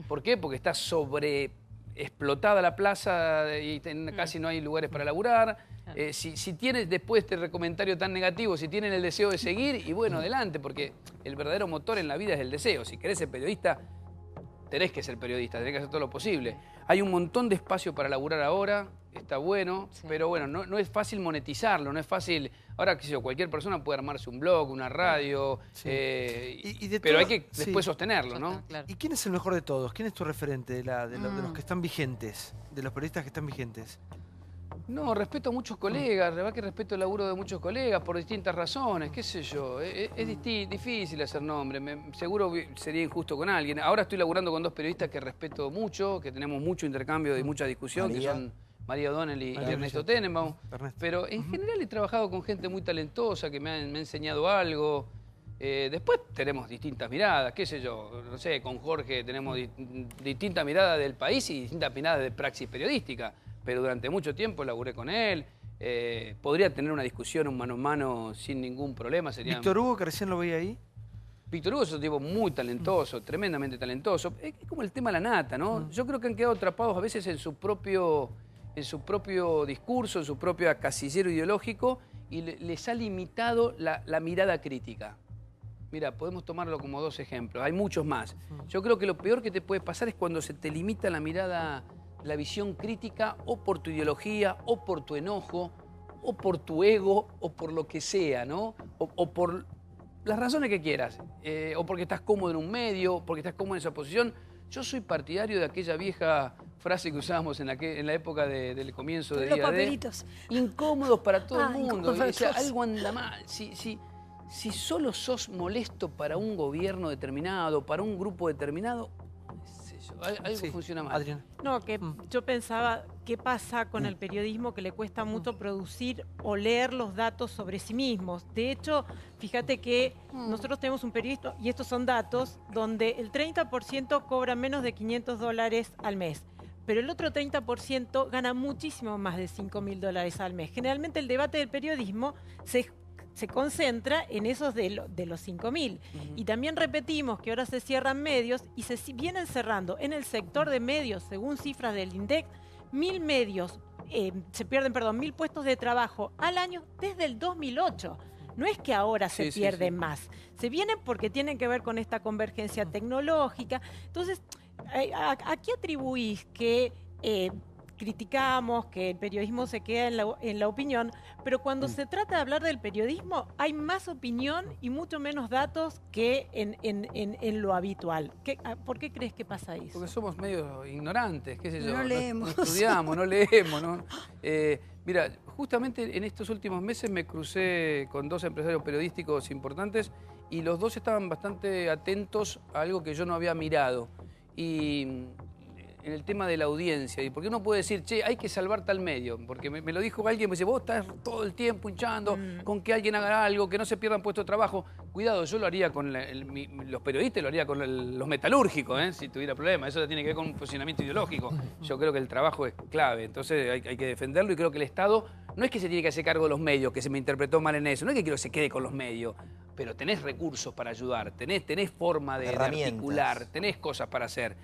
¿Por qué? Porque está sobreexplotada la plaza y casi no hay lugares para laburar. Si tienes después este comentario tan negativo, si tienen el deseo de seguir, y bueno, adelante, porque el verdadero motor en la vida es el deseo. Si querés ser periodista, tenés que ser periodista, tenés que hacer todo lo posible. Hay un montón de espacio para laburar ahora, está bueno, pero bueno, no es fácil monetizarlo, no es fácil. Ahora, qué sé yo, cualquier persona puede armarse un blog, una radio, pero hay que después sostenerlo, ¿no? Claro. ¿Y quién es el mejor de todos? ¿Quién es tu referente de los que están vigentes, de los periodistas que están vigentes? No, respeto a muchos colegas, la verdad que respeto el laburo de muchos colegas por distintas razones, qué sé yo. Es difícil hacer nombre, seguro sería injusto con alguien. Ahora estoy laburando con dos periodistas que respeto mucho, que tenemos mucho intercambio y mucha discusión, que son María O'Donnell y Ernesto Tenenbaum. Pero en general he trabajado con gente muy talentosa que me ha enseñado algo. Después tenemos distintas miradas, qué sé yo, no sé, con Jorge tenemos distintas miradas del país y distintas miradas de praxis periodística. Pero durante mucho tiempo laburé con él. Podría tener una discusión, un mano a mano, sin ningún problema. ¿Víctor Hugo, que recién lo veía ahí? Víctor Hugo es un tipo muy talentoso, tremendamente talentoso. Es como el tema de la nata, ¿no? Yo creo que han quedado atrapados a veces en su propio discurso, en su propio casillero ideológico, y les ha limitado la mirada crítica. Mira, podemos tomarlo como dos ejemplos. Hay muchos más. Yo creo que lo peor que te puede pasar es cuando se te limita la mirada, la visión crítica, o por tu ideología, o por tu enojo, o por tu ego, o por lo que sea, ¿no? O por las razones que quieras. O porque estás cómodo en un medio, porque estás cómodo en esa posición. Yo soy partidario de aquella vieja frase que usábamos en la época del comienzo de los día papelitos. Incómodos para todo el mundo. Incómodos. O sea, algo anda mal. Si solo sos molesto para un gobierno determinado, para un grupo determinado, algo funciona mal. Adriana. No, que yo pensaba, ¿qué pasa con el periodismo que le cuesta mucho producir o leer los datos sobre sí mismos? De hecho, fíjate que nosotros tenemos un periodista, y estos son datos, donde el 30% cobra menos de $500 al mes. Pero el otro 30% gana muchísimo más de $5.000 al mes. Generalmente el debate del periodismo se concentra en esos de los 5.000. Y también repetimos que ahora se cierran medios y se vienen cerrando en el sector de medios, según cifras del INDEC, 1.000 medios, se pierden, 1.000 puestos de trabajo al año desde el 2008. No es que ahora se pierden más. Se vienen porque tienen que ver con esta convergencia tecnológica. Entonces, ¿A qué atribuís que criticamos, que el periodismo se queda en la opinión, pero cuando se trata de hablar del periodismo hay más opinión y mucho menos datos que en lo habitual? ¿Por qué crees que pasa eso? Porque somos medio ignorantes, qué sé yo. No leemos. No estudiamos, no leemos, ¿no? Mira, justamente en estos últimos meses me crucé con 2 empresarios periodísticos importantes y los 2 estaban bastante atentos a algo que yo no había mirado. Y en el tema de la audiencia, y porque uno puede decir, che, hay que salvar tal medio, porque me lo dijo alguien, me dice, vos estás todo el tiempo hinchando con que alguien haga algo, que no se pierdan puestos de trabajo. Cuidado, yo lo haría con los periodistas, lo haría con los metalúrgicos, si tuviera problema. Eso tiene que ver con un posicionamiento ideológico. Yo creo que el trabajo es clave, entonces hay que defenderlo, y creo que el Estado no es que se tiene que hacer cargo de los medios, que se me interpretó mal en eso, no es que quiero que se quede con los medios, pero tenés recursos para ayudar, tenés forma de articular, tenés cosas para hacer.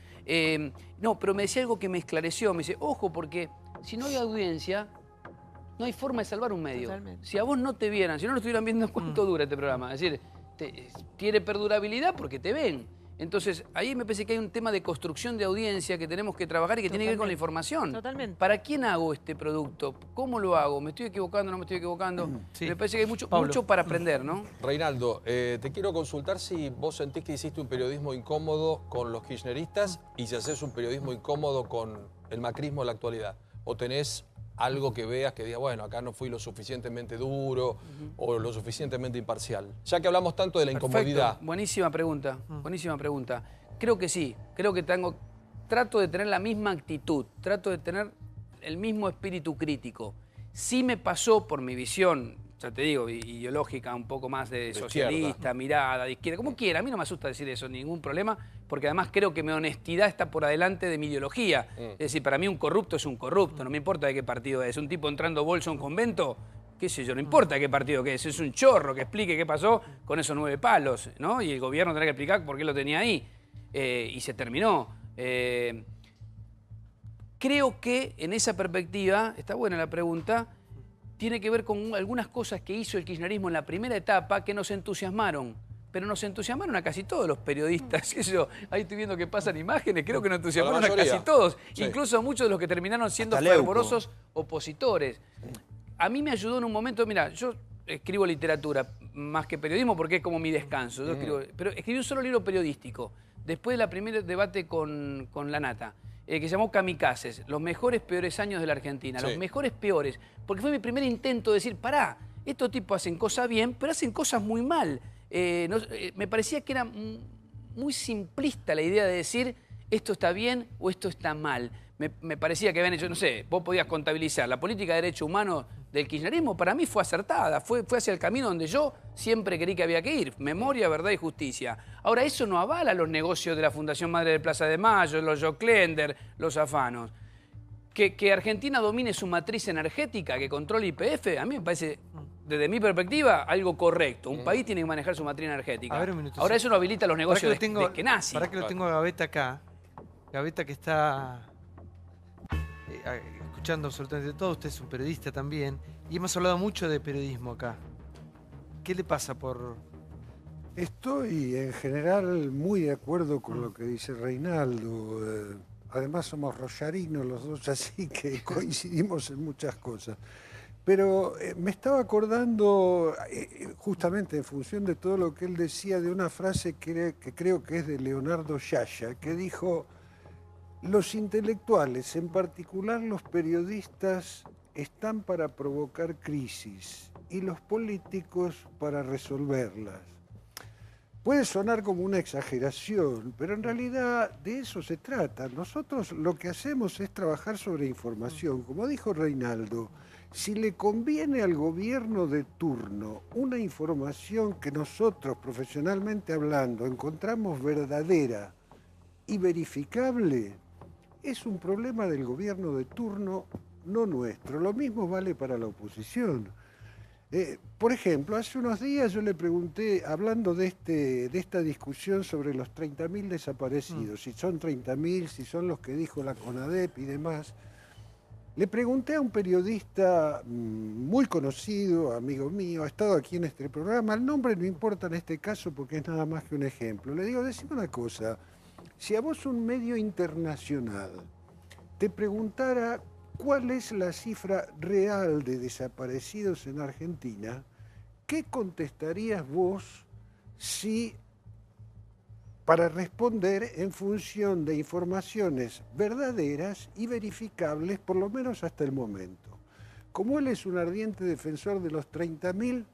No, pero me decía algo que me esclareció, me dice, ojo, porque si no hay audiencia, no hay forma de salvar un medio. Totalmente. Si a vos no te vieran, si no lo estuvieran viendo, ¿cuánto dura este programa? Es decir, tiene perdurabilidad porque te ven. Entonces, ahí me parece que hay un tema de construcción de audiencia que tenemos que trabajar y que tiene que ver con la información. Totalmente. ¿Para quién hago este producto? ¿Cómo lo hago? ¿Me estoy equivocando? ¿No me estoy equivocando? Sí. Me parece que hay mucho para aprender, ¿no? Reinaldo, te quiero consultar si vos sentís que hiciste un periodismo incómodo con los kirchneristas y si haces un periodismo incómodo con el macrismo en la actualidad. ¿O tenés algo que veas que diga, bueno, acá no fui lo suficientemente duro o lo suficientemente imparcial? Ya que hablamos tanto de la incomodidad. Buenísima pregunta, buenísima pregunta. Creo que sí, creo que trato de tener la misma actitud, trato de tener el mismo espíritu crítico. Sí me pasó por mi visión, ya te digo, ideológica, un poco más de socialista, izquierda, mirada, de izquierda, como quiera. A mí no me asusta decir eso, ningún problema, porque además creo que mi honestidad está por adelante de mi ideología. Es decir, para mí un corrupto es un corrupto, no me importa de qué partido es. Un tipo entrando bolso a un convento, qué sé yo, no importa de qué partido que es un chorro que explique qué pasó con esos 9 palos, ¿no? Y el gobierno tendrá que explicar por qué lo tenía ahí. Y se terminó. Creo que en esa perspectiva, está buena la pregunta, tiene que ver con algunas cosas que hizo el kirchnerismo en la primera etapa que nos entusiasmaron. Pero nos entusiasmaron a casi todos los periodistas. Qué sé yo, ahí estoy viendo que pasan imágenes, creo que nos entusiasmaron a casi todos. Sí. Incluso a muchos de los que terminaron siendo fervorosos opositores. A mí me ayudó en un momento, mira, yo escribo literatura más que periodismo porque es como mi descanso. Yo escribo, pero escribí un solo libro periodístico después del primer debate con La Nata. Que se llamó Kamikazes, los mejores peores años de la Argentina, los mejores peores, porque fue mi primer intento de decir, pará, estos tipos hacen cosas bien, pero hacen cosas muy mal. Me parecía que era muy simplista la idea de decir esto está bien o esto está mal. Me parecía que habían hecho, no sé, vos podías contabilizar la política de derechos humanos del kirchnerismo, para mí fue acertada, fue hacia el camino donde yo siempre creí que había que ir, memoria, verdad y justicia. Ahora, eso no avala los negocios de la Fundación Madre de Plaza de Mayo, los Joclender, los afanos. Que Argentina domine su matriz energética, que controle YPF, a mí me parece, desde mi perspectiva, algo correcto. Un país tiene que manejar su matriz energética. A ver, un minuto, ahora, eso no habilita los negocios de que nazi. Para que lo tengo a Gaveta acá. Gaveta que está escuchando absolutamente todo. Usted es un periodista también. Y hemos hablado mucho de periodismo acá. ¿Qué le pasa por...? Estoy en general muy de acuerdo con lo que dice Reinaldo. Además somos rosarinos los dos, así que coincidimos en muchas cosas. Pero me estaba acordando, justamente en función de todo lo que él decía, de una frase que creo que es de Leonardo Sciascia, que dijo: los intelectuales, en particular los periodistas, están para provocar crisis y los políticos para resolverlas. Puede sonar como una exageración, pero en realidad de eso se trata. Nosotros lo que hacemos es trabajar sobre información. Como dijo Reinaldo, si le conviene al gobierno de turno una información que nosotros, profesionalmente hablando, encontramos verdadera y verificable, es un problema del gobierno de turno, no nuestro. Lo mismo vale para la oposición. Por ejemplo, hace unos días yo le pregunté, hablando de esta discusión sobre los 30.000 desaparecidos, si son 30.000, si son los que dijo la CONADEP y demás, le pregunté a un periodista muy conocido, amigo mío, ha estado aquí en este programa, el nombre no importa en este caso porque es nada más que un ejemplo. Le digo, decime una cosa, Si a vos un medio internacional te preguntara cuál es la cifra real de desaparecidos en Argentina, ¿qué contestarías vos para responder en función de informaciones verdaderas y verificables, por lo menos hasta el momento? Como él es un ardiente defensor de los 30.000,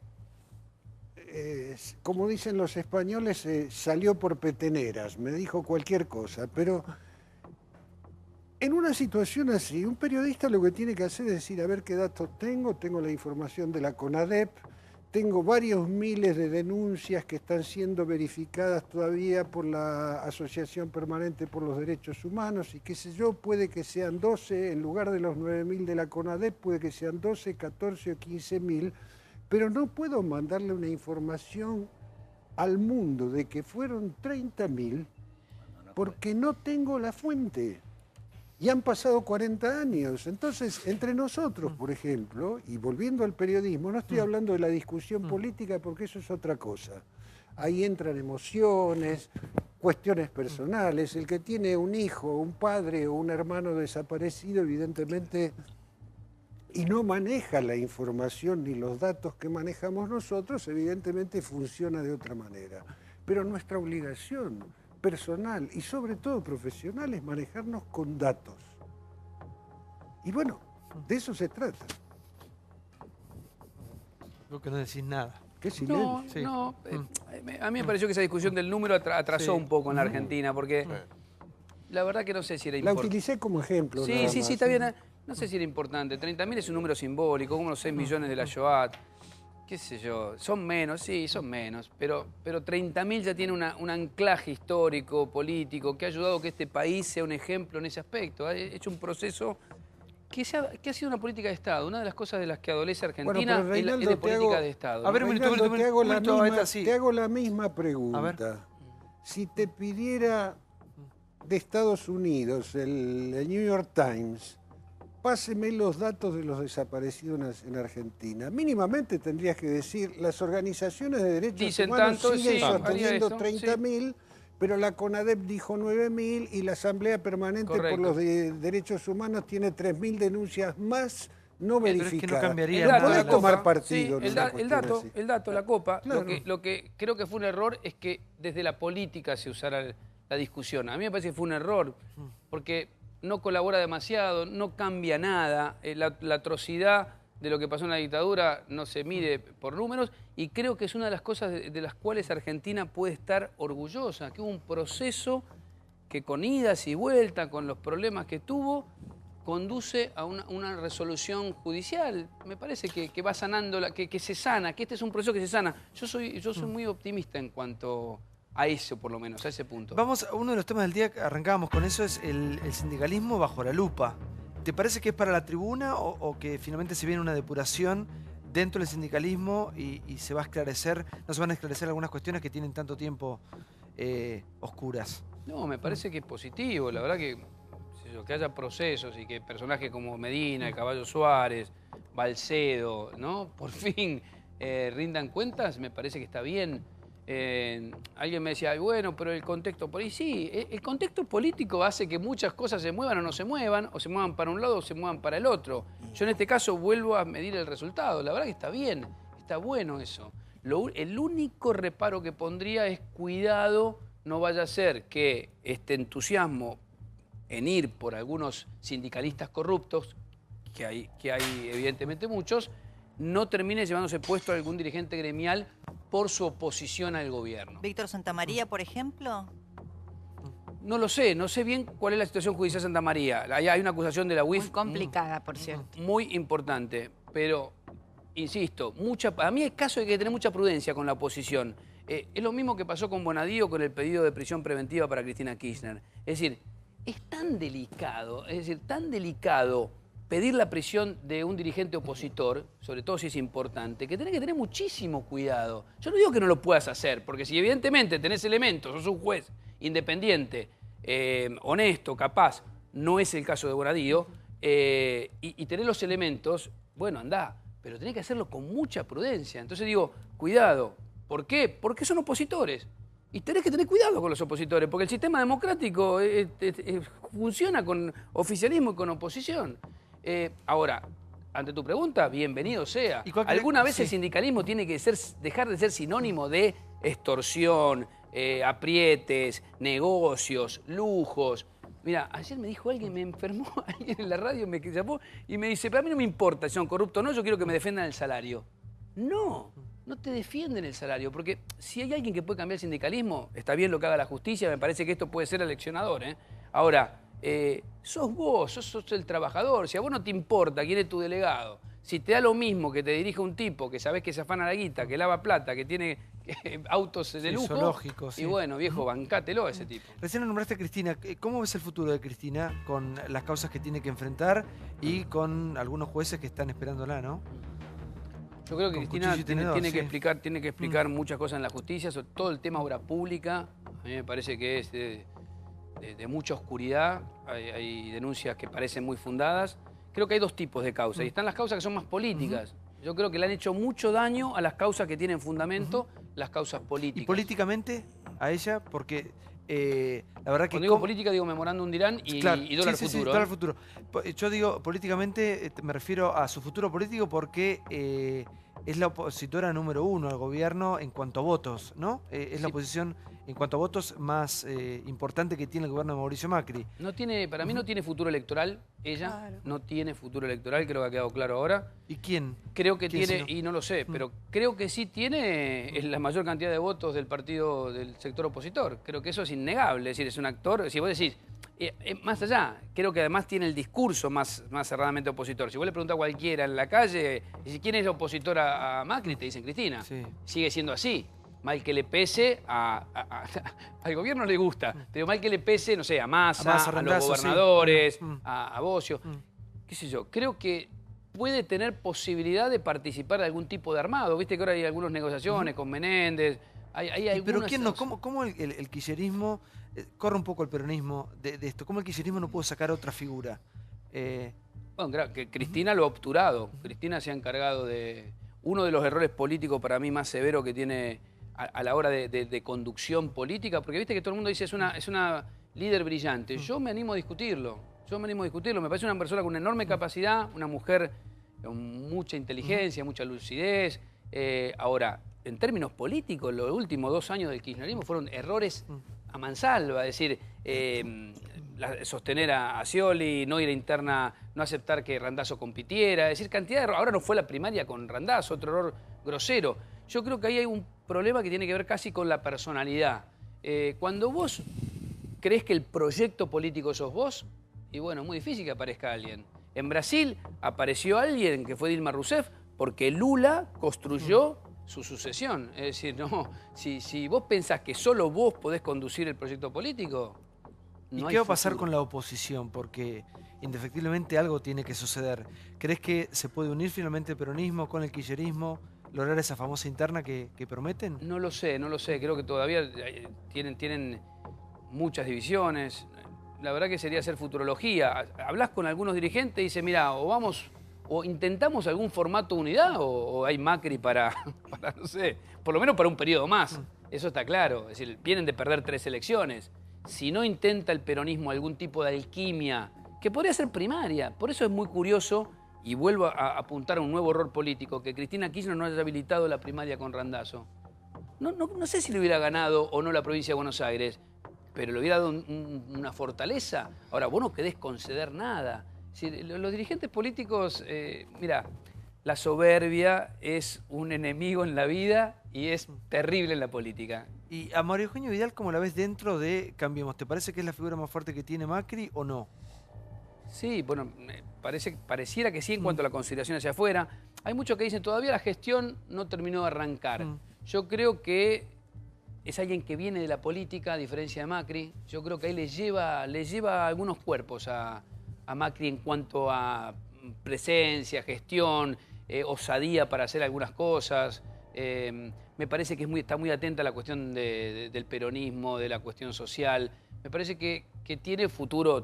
como dicen los españoles, salió por peteneras, me dijo cualquier cosa, pero en una situación así, un periodista lo que tiene que hacer es decir, a ver qué datos tengo la información de la CONADEP, tengo varios miles de denuncias que están siendo verificadas todavía por la Asociación Permanente por los Derechos Humanos y qué sé yo, puede que sean 12, en lugar de los 9.000 de la CONADEP, puede que sean 12, 14 o 15.000, pero no puedo mandarle una información al mundo de que fueron 30.000 porque no tengo la fuente. Y han pasado 40 años. Entonces, entre nosotros, por ejemplo, y volviendo al periodismo, no estoy hablando de la discusión política porque eso es otra cosa. Ahí entran emociones, cuestiones personales. El que tiene un hijo, un padre o un hermano desaparecido, evidentemente, y no maneja la información ni los datos que manejamos nosotros, evidentemente funciona de otra manera. Pero nuestra obligación personal y sobre todo profesional es manejarnos con datos. Y bueno, de eso se trata. Creo que no decís nada. ¿Qué silencio? No, a mí me pareció que esa discusión del número atrasó un poco en la Argentina, porque la verdad que no sé si era importante. La utilicé como ejemplo. Sí, está bien. No sé si era importante. 30.000 es un número simbólico, como los 6 millones de la Shoah. Qué sé yo, son menos, sí, son menos, pero 30.000 ya tiene un anclaje histórico, político, que ha ayudado a que este país sea un ejemplo en ese aspecto. Ha hecho un proceso que ha sido una política de Estado. Una de las cosas de las que adolece Argentina es de política de Estado. A ver, te hago la misma pregunta. Si te pidiera de Estados Unidos el New York Times, páseme los datos de los desaparecidos en Argentina. Mínimamente tendrías que decir, las organizaciones de derechos humanos siguen sosteniendo 30.000, pero la CONADEP dijo 9.000 y la Asamblea Permanente por los Derechos Humanos tiene 3.000 denuncias más no verificadas. Es que no cambiaría. Podés tomar partido. Sí, el dato, la copa. Claro. Lo que creo que fue un error es que desde la política se usara la discusión. A mí me parece que fue un error, porque no colabora demasiado, no cambia nada. La atrocidad de lo que pasó en la dictadura no se mide por números y creo que es una de las cosas de las cuales Argentina puede estar orgullosa, que hubo un proceso que con idas y vueltas, con los problemas que tuvo, conduce a una resolución judicial. Me parece que va sanando, que se sana, que este es un proceso que se sana. Yo soy muy optimista en cuanto a eso, por lo menos, a ese punto. Vamos a uno de los temas del día que arrancábamos con eso, es el sindicalismo bajo la lupa. ¿Te parece que es para la tribuna o que finalmente se viene una depuración dentro del sindicalismo y se va a esclarecer, no se van a esclarecer algunas cuestiones que tienen tanto tiempo oscuras? No, me parece que es positivo. La verdad que haya procesos y que personajes como Medina, el Caballo Suárez, Balcedo, ¿no? Por fin rindan cuentas, me parece que está bien. Alguien me decía, bueno, pero el contexto por ahí sí, el contexto político hace que muchas cosas se muevan o se muevan para un lado o se muevan para el otro. Yo en este caso vuelvo a medir el resultado. La verdad que está bien, está bueno eso. El único reparo que pondría es cuidado, no vaya a ser que este entusiasmo en ir por algunos sindicalistas corruptos, que hay evidentemente muchos, no termine llevándose puesto a algún dirigente gremial por su oposición al gobierno. ¿Víctor Santamaría, por ejemplo? No lo sé, no sé bien cuál es la situación judicial de Santa María. Hay una acusación de la UIF. Muy complicada, por cierto. Muy importante, pero, insisto, a mí el caso hay que tener mucha prudencia con la oposición. Es lo mismo que pasó con Bonadío con el pedido de prisión preventiva para Cristina Kirchner. Es decir, es tan delicado, pedir la prisión de un dirigente opositor, sobre todo si es importante, que tenés que tener muchísimo cuidado. Yo no digo que no lo puedas hacer, porque si evidentemente tenés elementos, sos un juez independiente, honesto, capaz, no es el caso de Bonadío, y tenés los elementos, bueno, andá, pero tenés que hacerlo con mucha prudencia. Entonces digo, cuidado. ¿Por qué? Porque son opositores. Y tenés que tener cuidado con los opositores, porque el sistema democrático funciona con oficialismo y con oposición. Ahora, ante tu pregunta, bienvenido sea. ¿Alguna vez el sindicalismo tiene que dejar de ser sinónimo de extorsión, aprietes, negocios, lujos? Mira, ayer me dijo alguien, me enfermó, alguien en la radio me llamó y me dice, pero a mí no me importa si son corruptos o no, yo quiero que me defendan el salario. No te defienden el salario, porque si hay alguien que puede cambiar el sindicalismo, está bien lo que haga la justicia, me parece que esto puede ser aleccionador. Ahora, sos vos, sos el trabajador, si a vos no te importa quién es tu delegado, si te da lo mismo que te dirija un tipo que sabés que se afana la guita, que lava plata, que tiene autos de lujo, zoológico, y bueno, viejo, bancátelo a ese tipo. Recién nombraste a Cristina. ¿Cómo ves el futuro de Cristina con las causas que tiene que enfrentar y con algunos jueces que están esperándola, no? Yo creo que Cristina tiene que explicar muchas cosas en la justicia, sobre todo el tema obra pública. A mí me parece que es de mucha oscuridad, hay denuncias que parecen muy fundadas. Creo que hay dos tipos de causas, y están las causas que son más políticas. Yo creo que le han hecho mucho daño a las causas que tienen fundamento, las causas políticas. ¿Y políticamente a ella? Porque la verdad que... Cuando digo política, digo memorándum Dirán y dólar futuro. Sí, dólar futuro. Yo digo políticamente, me refiero a su futuro político porque es la opositora número 1 al gobierno en cuanto a votos, ¿no? Es la oposición en cuanto a votos más importante que tiene el gobierno de Mauricio Macri. Para mí no tiene futuro electoral, ella no tiene futuro electoral, creo que ha quedado claro ahora. ¿Y quién? Creo que tiene, y no lo sé, pero creo que sí tiene la mayor cantidad de votos del partido del sector opositor. Creo que eso es innegable, es decir, es un actor, si vos decís, más allá, creo que además tiene el discurso más cerradamente opositor. Si vos le preguntás a cualquiera en la calle, ¿quién es el opositor a Macri? Te dicen Cristina. Sí. Sigue siendo así. Mal que le pese, al gobierno le gusta, pero mal que le pese, no sé, a Massa, a los gobernadores, a Bocio, qué sé yo. Creo que puede tener posibilidad de participar de algún tipo de armado. Viste que ahora hay algunas negociaciones con Menéndez. Pero ¿quién no? ¿Cómo el kirchnerismo, corre un poco el peronismo de esto? ¿Cómo el kirchnerismo no pudo sacar otra figura? Bueno, claro, que Cristina lo ha obturado. Cristina se ha encargado de... Uno de los errores políticos para mí más severos que tiene a la hora de conducción política, porque viste que todo el mundo dice es una líder brillante. Yo me animo a discutirlo. Me parece una persona con una enorme capacidad, una mujer con mucha inteligencia, mucha lucidez. Ahora, en términos políticos, los últimos 2 años del kirchnerismo fueron errores a mansalva, es decir, sostener a Scioli, no ir a interna, no aceptar que Randazzo compitiera, es decir, cantidad de errores. Ahora no fue la primaria con Randazzo, otro error grosero. Yo creo que ahí hay un problema que tiene que ver casi con la personalidad. Cuando vos crees que el proyecto político sos vos, y bueno, es muy difícil que aparezca alguien. En Brasil apareció alguien que fue Dilma Rousseff porque Lula construyó su sucesión. Es decir, no, si vos pensás que solo vos podés conducir el proyecto político, ¿Y qué va a pasar con la oposición? Porque indefectiblemente algo tiene que suceder. ¿Crees que se puede unir finalmente el peronismo con el kirchnerismo, lograr esa famosa interna que prometen? No lo sé. Creo que todavía tienen muchas divisiones. La verdad que sería hacer futurología. Hablás con algunos dirigentes y dices, mira, o intentamos algún formato de unidad o hay Macri para, no sé, por lo menos para un periodo más. Eso está claro. Es decir, vienen de perder 3 elecciones. Si no intenta el peronismo algún tipo de alquimia, que podría ser primaria. Por eso es muy curioso, y vuelvo a apuntar a un nuevo error político, que Cristina Kirchner no haya habilitado la primaria con Randazzo. No sé si le hubiera ganado o no la provincia de Buenos Aires, pero le hubiera dado una fortaleza. Ahora, vos no querés conceder nada. Si los dirigentes políticos, mira, la soberbia es un enemigo en la vida y es terrible en la política. ¿Y a María Eugenia Vidal cómo la ves dentro de Cambiemos? ¿Te parece que es la figura más fuerte que tiene Macri o no? Sí, bueno, pareciera que sí en cuanto a la consideración hacia afuera. Hay muchos que dicen todavía la gestión no terminó de arrancar. Yo creo que es alguien que viene de la política, a diferencia de Macri. Yo creo que ahí le lleva algunos cuerpos a Macri en cuanto a presencia, gestión, osadía para hacer algunas cosas. Me parece que está muy atenta a la cuestión del peronismo, de la cuestión social. Me parece que tiene futuro,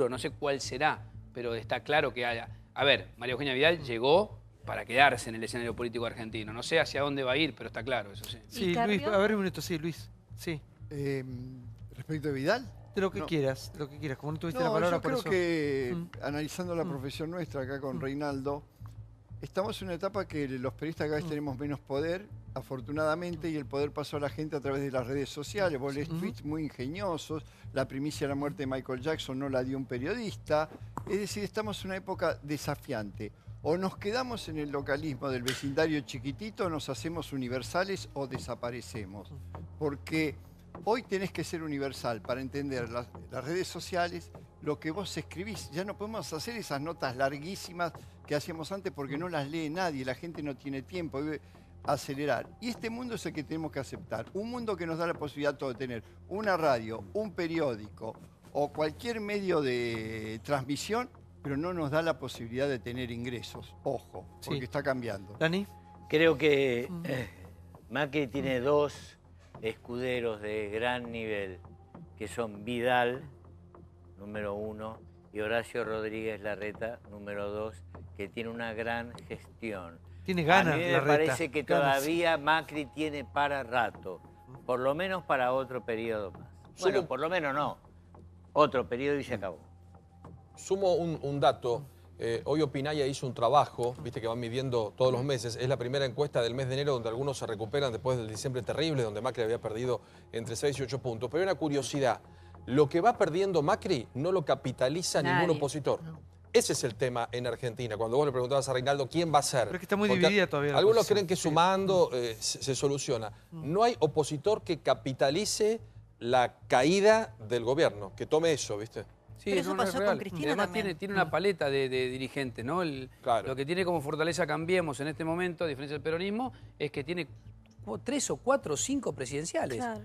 no sé cuál será, pero está claro que haya. A ver, María Eugenia Vidal llegó para quedarse en el escenario político argentino. No sé hacia dónde va a ir, pero está claro, eso sí. Sí, Luis, a ver un minuto, sí, Luis. Sí. Respecto de Vidal. De lo que quieras, como no tuviste la palabra, yo creo que analizando la profesión nuestra acá con Reinaldo, estamos en una etapa que los periodistas cada vez tenemos menos poder, afortunadamente, y el poder pasó a la gente a través de las redes sociales. Vos lees tweets muy ingeniosos, la primicia de la muerte de Michael Jackson no la dio un periodista. Es decir, estamos en una época desafiante. O nos quedamos en el localismo del vecindario chiquitito, nos hacemos universales o desaparecemos. Porque hoy tenés que ser universal para entender las redes sociales, lo que vos escribís. Ya no podemos hacer esas notas larguísimas que hacíamos antes porque no las lee nadie, la gente no tiene tiempo. Debe acelerar. Y este mundo es el que tenemos que aceptar. Un mundo que nos da la posibilidad de tener una radio, un periódico o cualquier medio de transmisión, pero no nos da la posibilidad de tener ingresos. Ojo, porque está cambiando. ¿Dani? Creo que Macri tiene dos escuderos de gran nivel, que son Vidal, número 1, y Horacio Rodríguez Larreta, número 2, que tiene una gran gestión. Tiene ganas, a mí me parece que todavía Macri tiene para rato, por lo menos para otro periodo más. Bueno, por lo menos no, otro periodo y se acabó. Sumo un dato. Hoy Opinaya hizo un trabajo, viste que van midiendo todos los meses. Es la primera encuesta del mes de enero donde algunos se recuperan después del diciembre terrible, donde Macri había perdido entre 6 y 8 puntos. Pero hay una curiosidad. Lo que va perdiendo Macri no lo capitaliza ningún opositor. Ese es el tema en Argentina. Cuando vos le preguntabas a Reinaldo quién va a ser. Pero es que está muy dividida todavía. Algunos creen que sumando se soluciona. No hay opositor que capitalice la caída del gobierno, que tome eso, ¿viste? Sí, pero eso pasó con Cristina. Además tiene una paleta de dirigentes, ¿no? Lo que tiene como fortaleza Cambiemos en este momento, a diferencia del peronismo, es que tiene 3 o 4 o 5 presidenciales. Claro.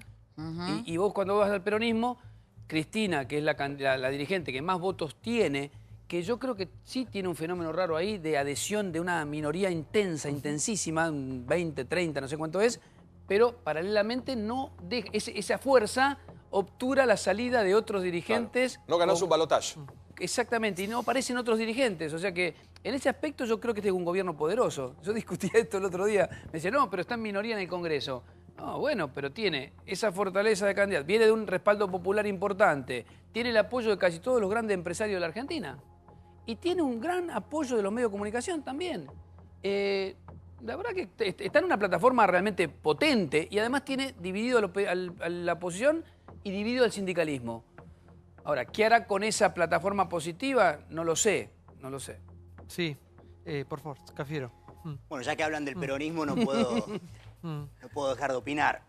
Y vos cuando vas al peronismo, Cristina, que es la dirigente que más votos tiene, que yo creo que sí tiene un fenómeno raro ahí de adhesión de una minoría intensa, intensísima, 20, 30, no sé cuánto es, pero paralelamente no esa fuerza obtura la salida de otros dirigentes. Claro. No ganás un balotaje. Exactamente, y no aparecen otros dirigentes. O sea que en ese aspecto yo creo que este es un gobierno poderoso. Yo discutía esto el otro día. Me decía, no, pero está en minoría en el Congreso. No, bueno, pero tiene esa fortaleza de candidato. Viene de un respaldo popular importante. Tiene el apoyo de casi todos los grandes empresarios de la Argentina. Y tiene un gran apoyo de los medios de comunicación también. La verdad que está en una plataforma realmente potente y además tiene dividido a la oposición y dividido al sindicalismo. Ahora, ¿qué hará con esa plataforma positiva? No lo sé, no lo sé. Sí, por favor, Cafiero. Bueno, ya que hablan del peronismo no puedo dejar de opinar.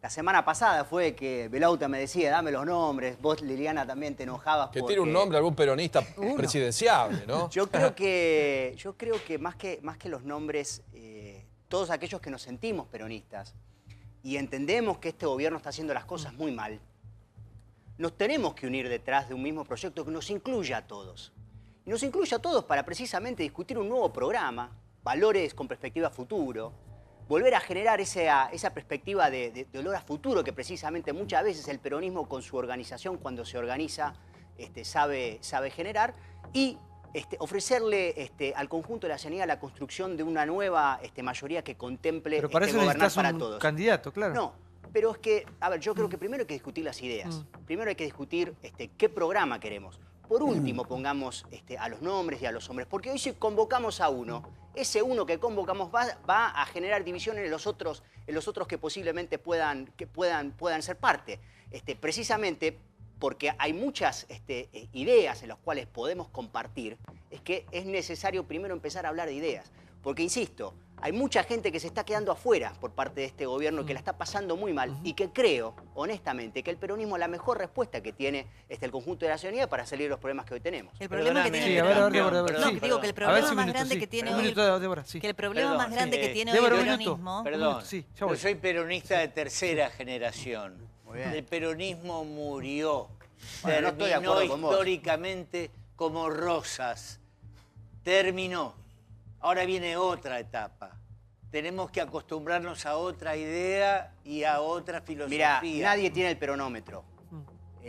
La semana pasada fue que Belauta me decía, dame los nombres, vos, Liliana, también te enojabas que tiene un nombre algún peronista presidenciable, ¿no? Yo creo que más que los nombres, todos aquellos que nos sentimos peronistas y entendemos que este gobierno está haciendo las cosas muy mal, nos tenemos que unir detrás de un mismo proyecto que nos incluya a todos. Y nos incluya a todos para precisamente discutir un nuevo programa, valores con perspectiva a futuro, volver a generar esa perspectiva de olor a futuro que precisamente muchas veces el peronismo con su organización, cuando se organiza, sabe generar, y ofrecerle al conjunto de la ciudadanía la construcción de una nueva mayoría que contemple gobernar para todos. Candidato, claro. No, pero es que, a ver, yo creo que primero hay que discutir las ideas. Primero hay que discutir qué programa queremos. Por último, pongamos a los nombres y a los hombres, porque hoy si convocamos a uno, ese uno que convocamos va a generar divisiones en los otros que posiblemente puedan ser parte. Precisamente porque hay muchas ideas en las cuales podemos compartir, es que es necesario primero empezar a hablar de ideas. Porque, insisto, hay mucha gente que se está quedando afuera por parte de este gobierno, que la está pasando muy mal y que creo, honestamente, que el peronismo es la mejor respuesta que tiene el conjunto de la ciudadanía para salir de los problemas que hoy tenemos. El problema que tiene el problema más grande que tiene hoy el peronismo... Perdón, yo soy peronista de tercera generación. El peronismo murió. Terminó históricamente como Rosas. Terminó. Ahora viene otra etapa. Tenemos que acostumbrarnos a otra idea y a otra filosofía. Mira, nadie tiene el peronómetro.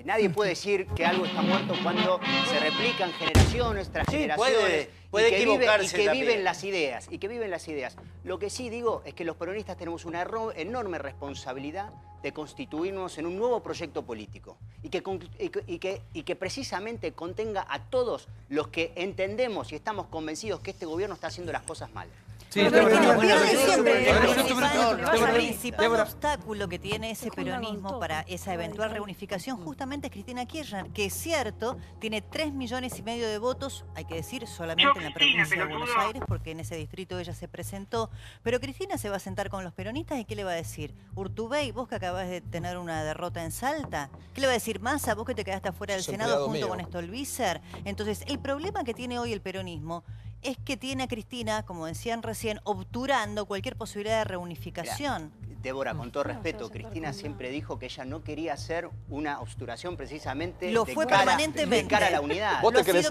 Nadie puede decir que algo está muerto cuando se replican generaciones tras generaciones. Puede equivocarse y que viven las ideas. Lo que sí digo es que los peronistas tenemos una enorme responsabilidad de constituirnos en un nuevo proyecto político y que precisamente contenga a todos los que entendemos y estamos convencidos que este gobierno está haciendo las cosas mal. Sí, el principal obstáculo que tiene ese peronismo para esa eventual reunificación justamente es Cristina Kirchner, que es cierto, tiene 3,5 millones de votos, hay que decir, solamente en la provincia de Buenos Aires, porque en ese distrito ella se presentó. Pero Cristina se va a sentar con los peronistas y ¿qué le va a decir? Urtubey, vos que acabas de tener una derrota en Salta, ¿qué le va a decir Massa, vos que te quedaste afuera del Senado junto con Stolbizer? Entonces, el problema que tiene hoy el peronismo es que tiene a Cristina, como decían recién, obturando cualquier posibilidad de reunificación. Mirá, Débora, con todo respeto, Cristina siempre dijo que ella no quería hacer una obsturación precisamente de cara a la unidad. ¿Vos te crees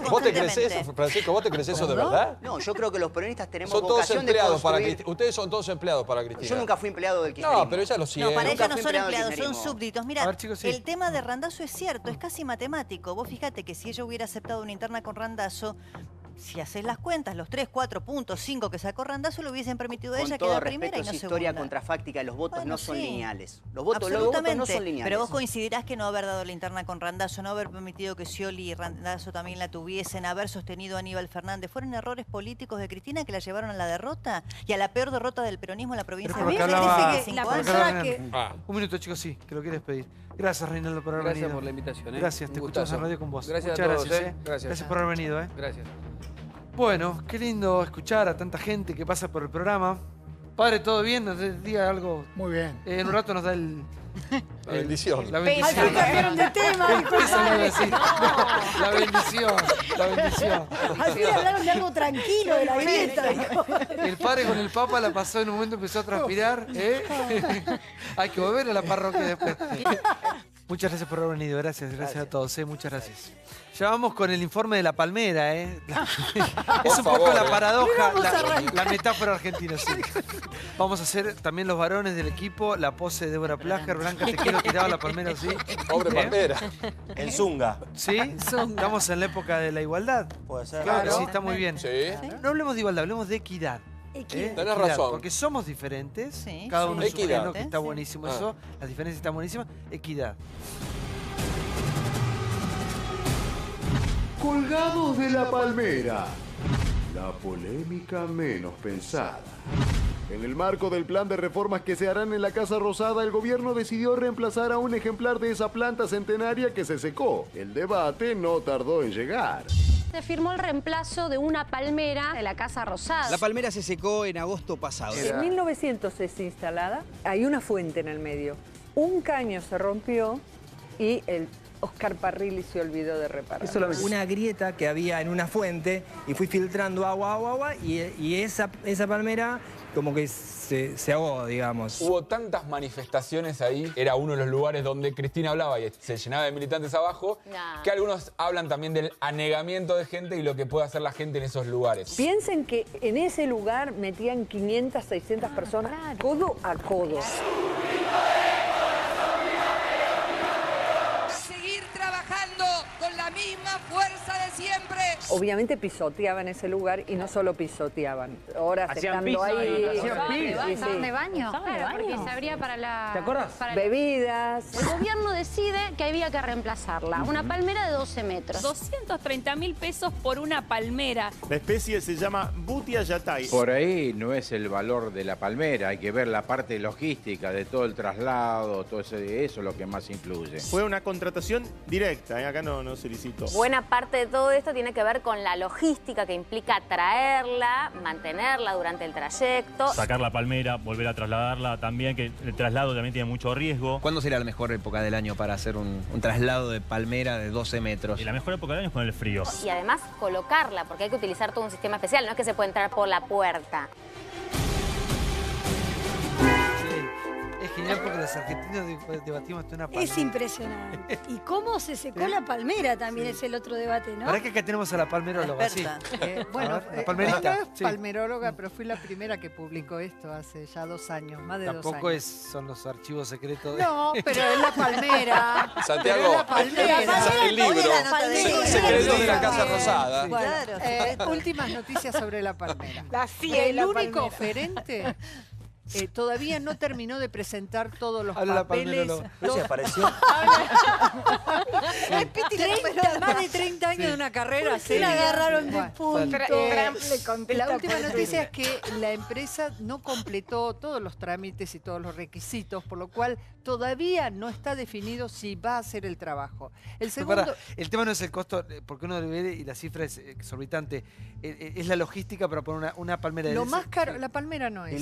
eso, Francisco? ¿Vos te crees eso de verdad? No, yo creo que los peronistas tenemos son todos vocación empleados de construir... Ustedes son todos empleados para Cristina. Yo nunca fui empleado del kirchnerismo. No, pero ella lo sigue. No, para ella no son empleados, son súbditos. Mira, ver, chicos, el tema de Randazzo es cierto, es casi matemático. Vos fíjate que si ella hubiera aceptado una interna con Randazzo, si haces las cuentas, los 3, 4 puntos, 5 que sacó Randazzo le hubiesen permitido a ella quedar primera y no segunda. Historia contrafáctica, los votos no son lineales. Los votos no son lineales. Pero vos coincidirás que no haber dado la interna con Randazzo, no haber permitido que Scioli y Randazzo también la tuviesen, haber sostenido a Aníbal Fernández, ¿fueron errores políticos de Cristina que la llevaron a la derrota? Y a la peor derrota del peronismo en la provincia de Buenos Aires. Un minuto, chicos, sí, que lo quieres pedir. Gracias, Reinaldo, por haber venido. Gracias por la invitación. Gracias, te escuchamos en radio con vos. Gracias Muchas a todos, gracias. Gracias Por haber venido. Gracias. Bueno, qué lindo escuchar a tanta gente que pasa por el programa. Padre, ¿todo bien? ¿Nos diga algo? Muy bien. En un rato nos da la bendición. La bendición. Cambiaron de tema. La bendición. La bendición. Al fin hablaron de algo tranquilo de la grieta. El padre con el papa la pasó en un momento, empezó a transpirar. Hay que volver a la parroquia después. Muchas gracias por haber venido. Gracias a todos. Muchas gracias. Ya vamos con el informe de La Palmera. Es un poco la paradoja, la metáfora argentina. Sí. Vamos a hacer también los varones del equipo, la pose de Débora Plager. Blanca, te quiero tirado La Palmera, sí. Pobre Palmera. El Zunga. Sí, estamos en la época de la igualdad. Puede ser. Claro, sí, está muy bien. Sí. No hablemos de igualdad, hablemos de equidad. Tenés razón. Porque somos diferentes, cada uno es su género, que está buenísimo eso, las diferencias están buenísimas. Equidad. Colgados de La Palmera, la polémica menos pensada. En el marco del plan de reformas que se harán en la Casa Rosada, el gobierno decidió reemplazar a un ejemplar de esa planta centenaria que se secó. El debate no tardó en llegar. Se firmó el reemplazo de una palmera de la Casa Rosada. La palmera se secó en agosto pasado. En 1900 es instalada, hay una fuente en el medio. Un caño se rompió y el Oscar Parrilli se olvidó de reparar. Una grieta que había en una fuente y fui filtrando agua y esa palmera como que se ahogó, digamos. Hubo tantas manifestaciones ahí, era uno de los lugares donde Cristina hablaba y se llenaba de militantes abajo, que algunos hablan también del anegamiento de gente y lo que puede hacer la gente en esos lugares. Piensen que en ese lugar metían 500, 600 personas, codo a codo. Seguir trabajando con la misma fuerza de siempre. Obviamente pisoteaban ese lugar y no solo pisoteaban, horas estando ahí. ¿Estaban de baño? Claro, porque se abría para la... ¿Te acuerdas? Bebidas. El gobierno decide que había que reemplazarla. Una palmera de 12 metros. 230.000 pesos por una palmera. La especie se llama Butia yatay. Por ahí no es el valor de la palmera, hay que ver la parte logística de todo el traslado, todo eso es lo que más influye. Fue una contratación directa, acá no se licitó. Buena parte de todo esto tiene que ver con la logística que implica traerla, mantenerla durante el trayecto. Sacar la palmera, volver a trasladarla también, que el traslado también tiene mucho riesgo. ¿Cuándo sería la mejor época del año para hacer un traslado de palmera de 12 metros? Y la mejor época del año es con el frío. Y además colocarla, porque hay que utilizar todo un sistema especial, no es que se puede entrar por la puerta. Es genial porque los argentinos debatimos hasta una palmera. Es impresionante. Y cómo se secó la palmera también es el otro debate, ¿no? ¿Para que acá tenemos a la palmeróloga? Sí. Bueno, la palmerita. no es palmeróloga, pero fui la primera que publicó esto hace ya 2 años, más de 2 años. Tampoco son los archivos secretos. No, pero es la palmera. Santiago, pero es la palmera. el libro, Secretos de la Casa Rosada. Bueno, últimas noticias sobre la palmera. El único oferente todavía no terminó de presentar todos los papeles. ¿No se apareció? Más de 30 años de una carrera. Se la agarraron de punto. La última noticia es que la empresa no completó todos los trámites y todos los requisitos, por lo cual todavía no está definido si va a hacer el trabajo. El segundo... el tema no es el costo, porque uno lo ve y la cifra es exorbitante. Es la logística para poner una palmera de Lo más caro, la palmera no es.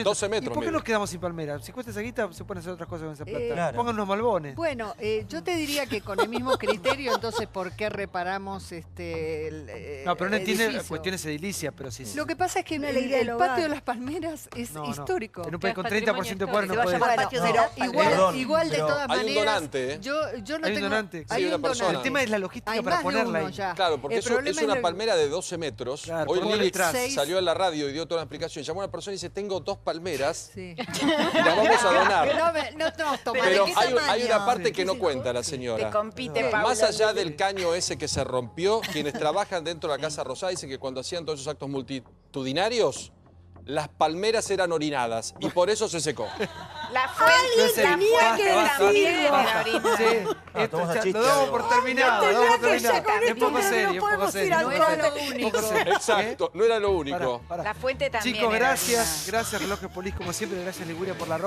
12 metros. ¿Y por qué nos quedamos sin palmera? Si cuesta esa guita, se pueden hacer otras cosas con esa plata. Claro. Pongan unos malbones. Bueno, yo te diría que con el mismo criterio, entonces, ¿por qué reparamos no, pero no entiende edificio? Cuestiones edilicias, pero sí. Lo que pasa es que el patio de las palmeras es histórico. En un país con 30% de cuadros no puede. Igual de todas maneras. Hay un donante, Yo no hay tengo. un donante. Hay una persona. El tema es la logística para ponerla ahí. Claro, porque es una palmera de 12 metros. Claro, hoy Lili salió a la radio y dio toda la explicación. Llamó a una persona y dice, tengo 2 palmeras y las vamos a donar. Pero hay una parte que no cuenta la señora. Más allá del caño ese que se rompió, quienes trabajan dentro de la Casa Rosada dicen que cuando hacían todos esos actos multitudinarios, las palmeras eran orinadas y por eso se secó. La fuente también era orinada. Lo damos por terminado. Es poco serio, No era lo único. Exacto, no era lo único. La fuente también. Chicos, gracias. Gracias, Relojes Polis, como siempre. Gracias, Liguria, por la ropa.